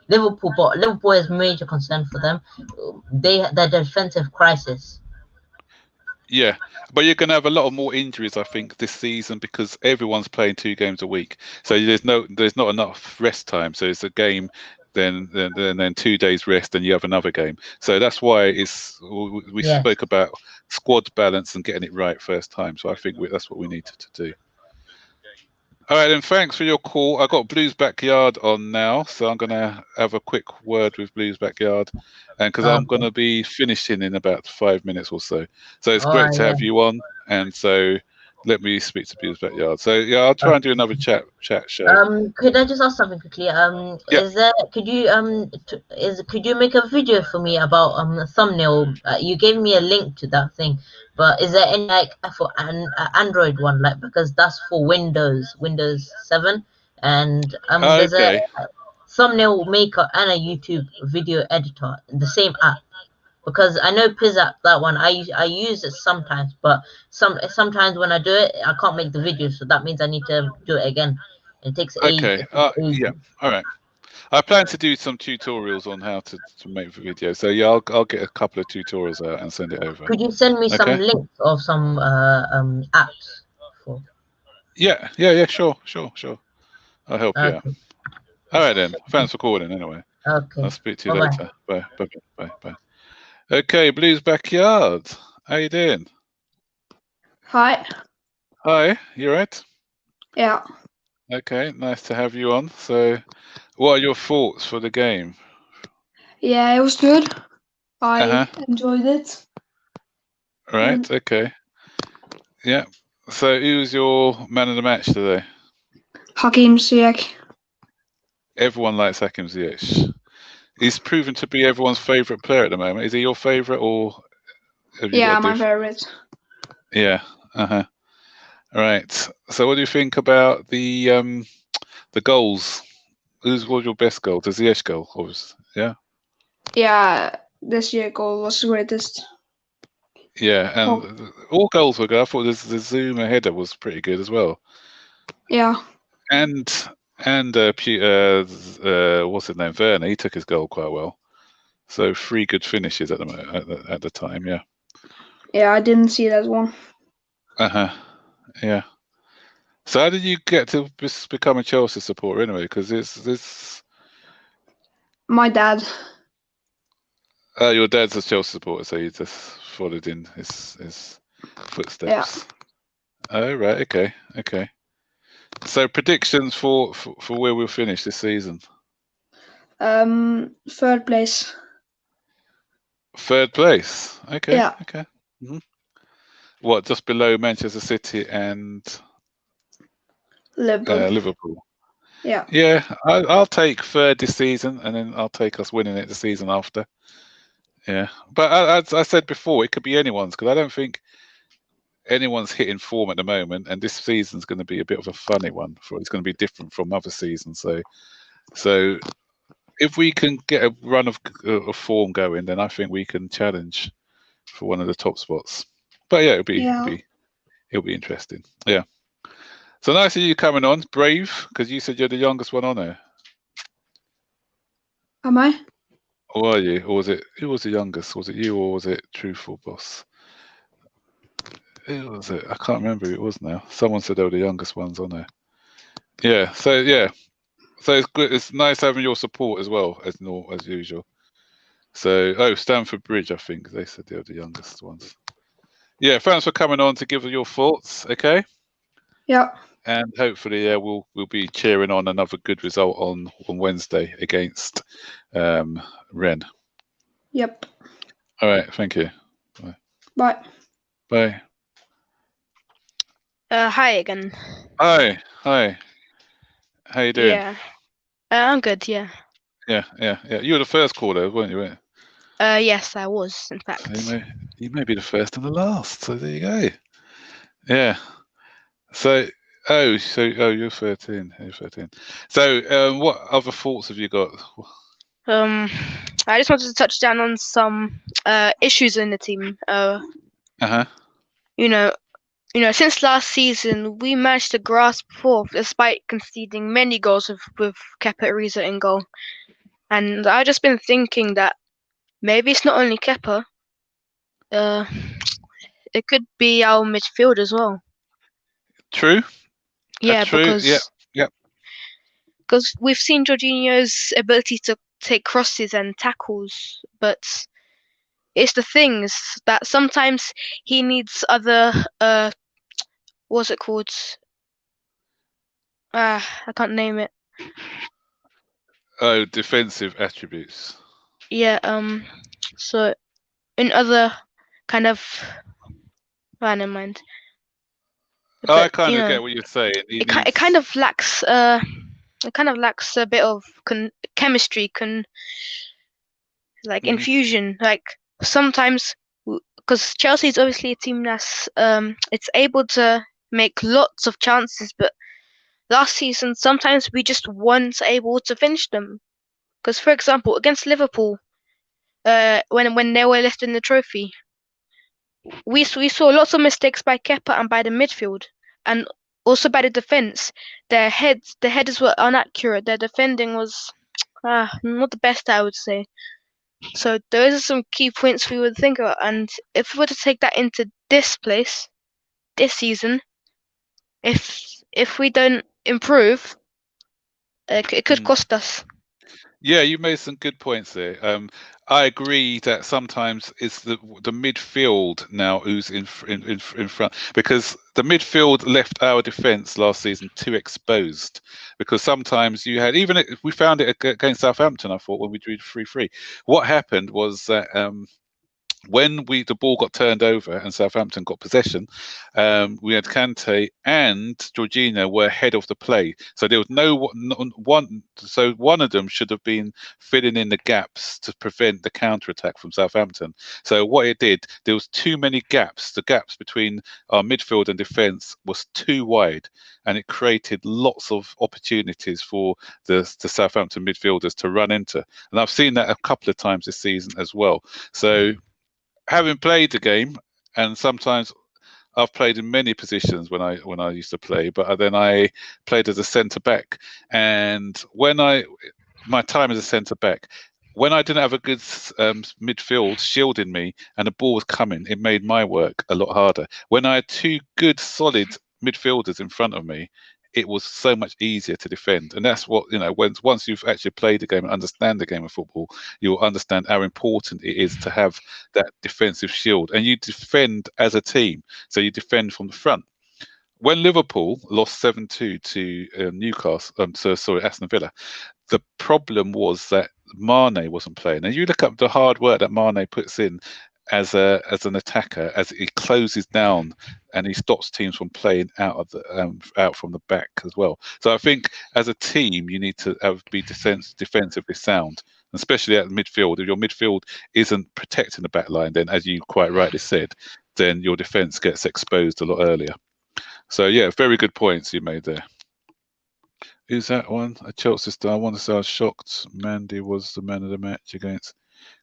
Liverpool, but Liverpool is major concern for them. Their defensive crisis. Yeah, but you're going to have a lot of more injuries, I think, this season, because everyone's playing 2 games a week. So there's not enough rest time. So it's a game, then 2 days rest, and you have another game. So that's why we spoke about squad balance and getting it right first time. So I think that's what we needed to do. All right, then, thanks for your call. I got Blues Backyard on now, so I'm going to have a quick word with Blues Backyard, and because I'm going to be finishing in about 5 minutes or so. So it's great to have you on, and so let me speak to Blues Backyard. So yeah, I'll try and do another chat show. Could I just ask something quickly? Could you make a video for me about a thumbnail? You gave me a link to that thing. But is there any for an Android one, because that's for Windows 7, and there's a thumbnail maker and a YouTube video editor in the same app, because I know Pizzap, that one I use it sometimes, but sometimes when I do it I can't make the video, so that means I need to do it again. It takes ages. Yeah, all right. I plan to do some tutorials on how to make videos. So yeah, I'll get a couple of tutorials out and send it over. Could you send me some Okay. links of some apps? For... Yeah, sure. I'll help you out. All right then. Thanks for calling anyway. Okay. I'll speak to you later. Bye. Okay, Blues Backyard. How you doing? Hi. Hi, you right? Yeah. Okay, nice to have you on. So, what are your thoughts for the game? Yeah, it was good. I enjoyed it. Right, okay. Yeah. So, who's your man of the match today? Hakim Ziyech. Everyone likes Hakim Ziyech. He's proven to be everyone's favourite player at the moment. Is he your favourite, or have you got my favourite. Yeah. Right. So, what do you think about the goals? Who's was your best goal? The Ziyech goal, obviously. Yeah. Yeah, this year goal was the greatest. Yeah, and all goals were good. I thought the Zouma header was pretty good as well. Yeah. And what's his name? Werner, he took his goal quite well. So 3 good finishes at the time. Yeah. Yeah, I didn't see that one. Yeah. So how did you get to become a Chelsea supporter anyway? Because it's my dad. Your dad's a Chelsea supporter, so you just followed in his footsteps. Yeah. Oh right, okay. So predictions for where we'll finish this season? 3rd place. 3rd place. Okay. Yeah. Okay. Mm-hmm. What, just below Manchester City and Liverpool? Yeah. Yeah, I'll take 3rd this season, and then I'll take us winning it the season after. Yeah, but as I said before, it could be anyone's, because I don't think anyone's hitting form at the moment, and this season's going to be a bit of a funny one. It's going to be different from other seasons. So if we can get a run of form going, then I think we can challenge for one of the top spots. But yeah, it'll be interesting. Yeah. So nice of you coming on, brave, because you said you're the youngest one on there. Am I? Or are you? Or who was the youngest? Was it you, or was it Truthful Boss? Who was it? I can't remember who it was now. Someone said they were the youngest ones on there. Yeah. So it's good. It's nice having your support as well as usual. So Stamford Bridge, I think they said they were the youngest ones. Yeah. Thanks for coming on to give us your thoughts. Okay. Yeah. And hopefully, we'll be cheering on another good result on Wednesday against Rennes. Yep. All right. Thank you. Bye. Bye. Hi again. Hi. How you doing? Yeah. I'm good. Yeah. Yeah. You were the first caller, weren't you? Yes, I was. In fact. You may be the first and the last. So there you go. Yeah. So. You're 13. You're 13. So, what other thoughts have you got? I just wanted to touch down on some issues in the team. Since last season, we managed to grasp fourth despite conceding many goals with Kepa Arrizza in goal. And I've just been thinking that maybe it's not only Kepa. It could be our midfield as well. True. Yeah, true. because we've seen Jorginho's ability to take crosses and tackles, but it's the things that sometimes he needs other what's it called? I can't name it. Oh, defensive attributes. Yeah. So in other kind of, never mind. I kind of get what you're saying. It kind of lacks a bit of chemistry, infusion. Like sometimes, because Chelsea is obviously a team that's it's able to make lots of chances, but last season sometimes we just weren't able to finish them. Because for example, against Liverpool, when they were lifting the trophy, we saw lots of mistakes by Kepa and by the midfield, and also by the defense. The headers were inaccurate. Their defending was not the best, I would say. So those are some key points we would think about, and if we were to take that into this season, if we don't improve, it could cost us. Yeah, you made some good points there. I agree that sometimes it's the midfield now who's in front, because the midfield left our defence last season too exposed. Because sometimes you had, even we found it against Southampton, I thought, when we drew 3-3. What happened was that when the ball got turned over and Southampton got possession, we had Kante and Jorginho were ahead of the play. So there was so one of them should have been filling in the gaps to prevent the counter-attack from Southampton. So what it did, there was too many gaps. The gaps between our midfield and defence was too wide, and it created lots of opportunities for the Southampton midfielders to run into. And I've seen that a couple of times this season as well. So having played the game, and sometimes I've played in many positions when I used to play, but then I played as a centre back, and my time as a centre back, when I didn't have a good midfield shielding me and the ball was coming, it made my work a lot harder. When I had two good solid midfielders in front of me, it was so much easier to defend. And that's what, once you've actually played the game and understand the game of football, you'll understand how important it is to have that defensive shield. And you defend as a team. So you defend from the front. When Liverpool lost 7-2 to Newcastle, Aston Villa, the problem was that Mane wasn't playing. And you look up the hard work that Mane puts in as an attacker, as he closes down and he stops teams from playing out from the back as well. So I think as a team you need to be defensively sound, especially at midfield. If your midfield isn't protecting the back line, then as you quite rightly said, then your defence gets exposed a lot earlier. So yeah, very good points you made there. Who's that one? A Chelsea star. I want to say I was shocked Mandy was the man of the match against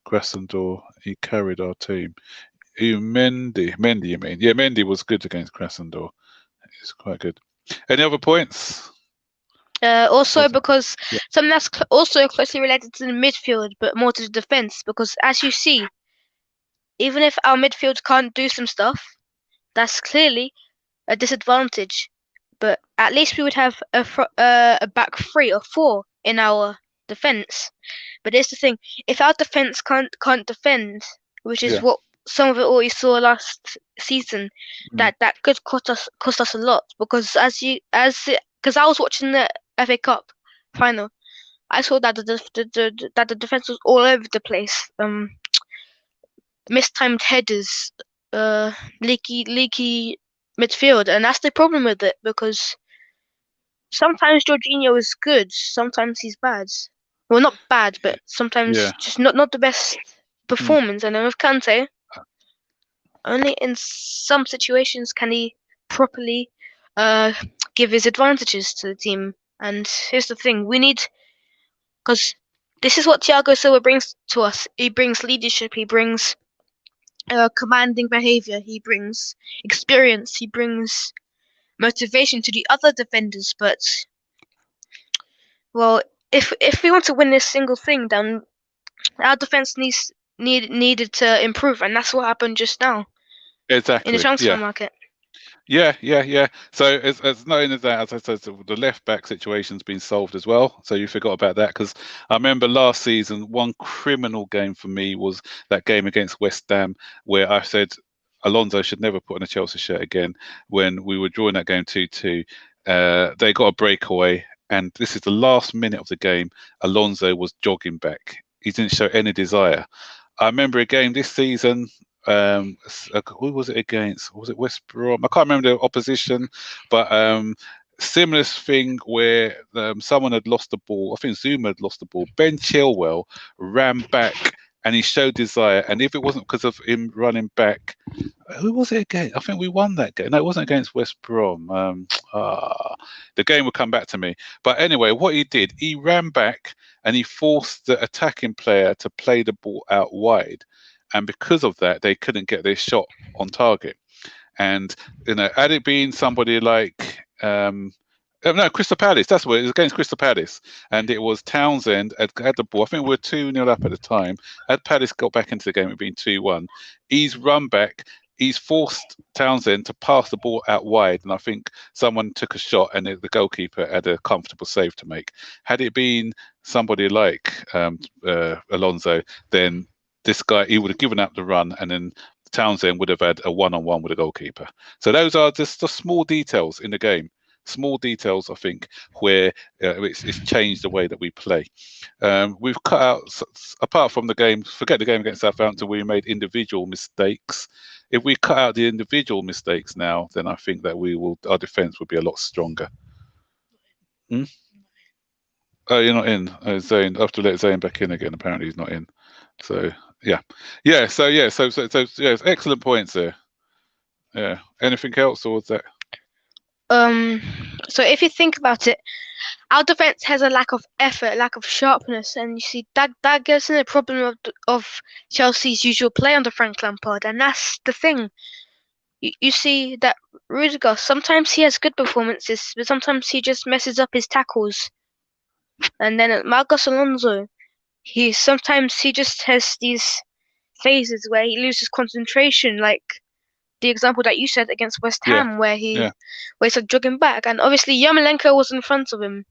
Krasnodar. He carried our team. Mendy, you mean? Yeah, Mendy was good against Krasnodar. He's quite good. Any other points? Also, because something that's also closely related to the midfield, but more to the defense. Because as you see, even if our midfield can't do some stuff, that's clearly a disadvantage. But at least we would have a back 3 or 4 in our defense. But here's the thing: if our defense can't defend, which is what some of it what we saw last season, that could cost us a lot. Because because I was watching the FA Cup final, I saw that the defense was all over the place. Mistimed headers, leaky midfield, and that's the problem with it, because sometimes Jorginho is good, sometimes he's bad. Well, not bad, but sometimes just not the best performance. And then with Kante, only in some situations can he properly give his advantages to the team. And here's the thing: we need, because this is what Thiago Silva brings to us. He brings leadership. He brings commanding behavior. He brings experience. He brings motivation to the other defenders. But well, if we want to win this single thing, then our defense needed to improve, and that's what happened just now. Exactly. In the transfer market. Yeah. So it's not only that, as I said, the left back situation's been solved as well. So you forgot about that, because I remember last season one criminal game for me was that game against West Ham, where I said Alonso should never put on a Chelsea shirt again. When we were drawing that game 2-2, they got a breakaway, and this is the last minute of the game. Alonso was jogging back. He didn't show any desire. I remember a game this season. Who was it against? Was it West Brom? I can't remember the opposition, but similar thing where someone had lost the ball. I think Zouma had lost the ball. Ben Chilwell ran back and he showed desire. And if it wasn't because of him running back, who was it against? I think we won that game. No, it wasn't against West Brom. The game will come back to me. But anyway, what he did, he ran back and he forced the attacking player to play the ball out wide. And because of that, they couldn't get their shot on target. And had it been somebody like No, Crystal Palace. That's what it was, against Crystal Palace, and it was Townsend had the ball. I think we were 2-0 up at the time. Had Palace got back into the game, it being 2-1. He's run back. He's forced Townsend to pass the ball out wide, and I think someone took a shot, and the goalkeeper had a comfortable save to make. Had it been somebody like Alonso, then this guy, he would have given up the run, and then Townsend would have had a one-on-one with the goalkeeper. So those are just the small details in the game. Small details, I think, where it's changed the way that we play. We've cut out, apart from the game, forget the game against Southampton, we made individual mistakes. If we cut out the individual mistakes now, then I think that our defence would be a lot stronger. Oh, you're not in. Zane, I have to let Zane back in again. Apparently, he's not in. So yeah. So excellent points there. Yeah. Anything else, or was that? So if you think about it, our defense has a lack of effort, lack of sharpness, and you see that gives in the problem of Chelsea's usual play under Frank Lampard, and that's the thing. You see that Rudiger, sometimes he has good performances, but sometimes he just messes up his tackles. And then Marcos Alonso, he just has these phases where he loses concentration, like the example that you said against West Ham, where he's like jogging back, and obviously Yarmolenko was in front of him.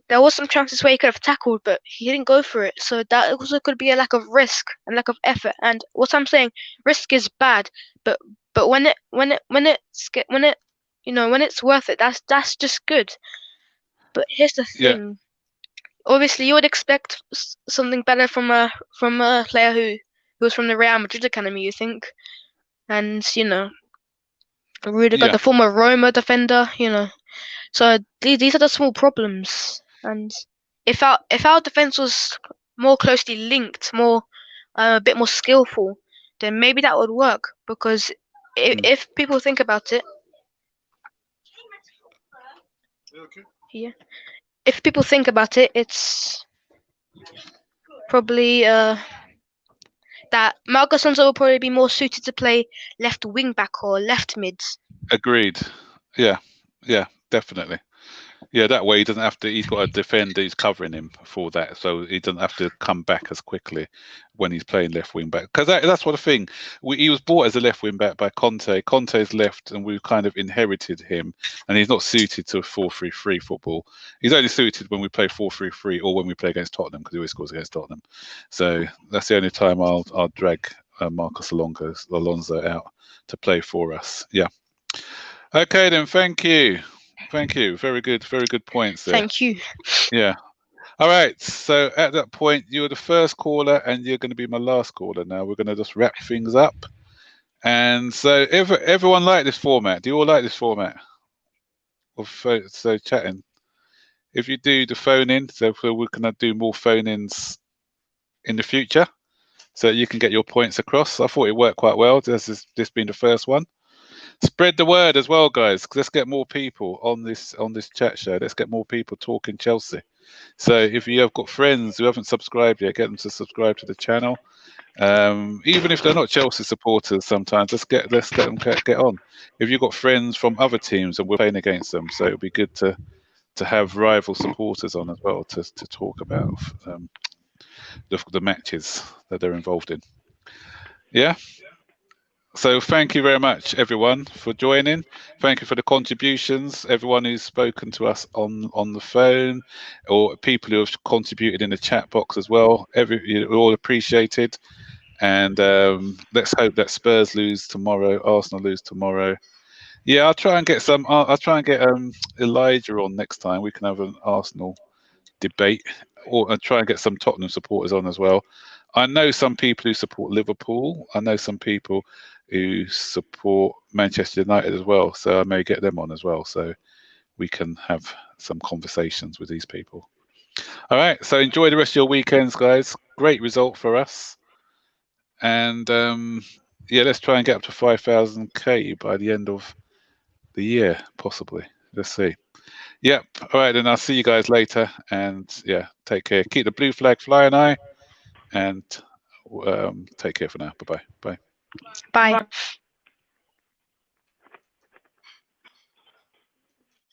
There was some chances where he could have tackled, but he didn't go for it. So that also could be a lack of risk and lack of effort. And what I'm saying, risk is bad, but when it's worth it, that's just good. But here's the thing. Obviously, you would expect something better from a player who was from the Real Madrid academy, you think? And Rudiger, the former Roma defender, So these are the small problems. And if our defense was more closely linked, a bit more skillful, then maybe that would work. Because if people think about it, if people think about it, it's probably that Marcos Alonso will probably be more suited to play left wing back or left mid. Agreed. Yeah, definitely. Yeah, that way he doesn't have to. He's got a defender who's covering him for that, so he doesn't have to come back as quickly when he's playing left wing back. Because that's what the thing. He was bought as a left wing back by Conte. Conte's left, and we've kind of inherited him, and he's not suited to 4-3-3 football. He's only suited when we play 4-3-3 or when we play against Tottenham, because he always scores against Tottenham. So that's the only time I'll drag Marcos Alonso out to play for us. Yeah. Okay then. Thank you. Very good points there. Thank you. Yeah. All right. So at that point, you're the first caller, and you're going to be my last caller. Now we're going to just wrap things up. And so, everyone like this format? Do you all like this format of chatting? If you do the phone in, so we're going to do more phone ins in the future, so you can get your points across. I thought it worked quite well. This being the first one. Spread the word as well, guys. Let's get more people on this chat show. Let's get more people talking Chelsea. So if you have got friends who haven't subscribed yet, get them to subscribe to the channel. Even if they're not Chelsea supporters, sometimes let's get them get on. If you've got friends from other teams and we're playing against them, so it'll be good to have rival supporters on as well to talk about the matches that they're involved in. Yeah. So thank you very much, everyone, for joining. Thank you for the contributions, everyone who's spoken to us on the phone, or people who have contributed in the chat box as well. We're all appreciated. And let's hope that Spurs lose tomorrow, Arsenal lose tomorrow. Yeah, I'll try and get Elijah on next time. We can have an Arsenal debate, or I'll try and get some Tottenham supporters on as well. I know some people who support Liverpool. I know some people who support Manchester United as well. So I may get them on as well, so we can have some conversations with these people. All right. So enjoy the rest of your weekends, guys. Great result for us. And let's try and get up to 5,000K by the end of the year, possibly. Let's see. Yep. All right. Then I'll see you guys later. And take care. Keep the blue flag flying high. And take care for now. Bye-bye. Bye. Bye.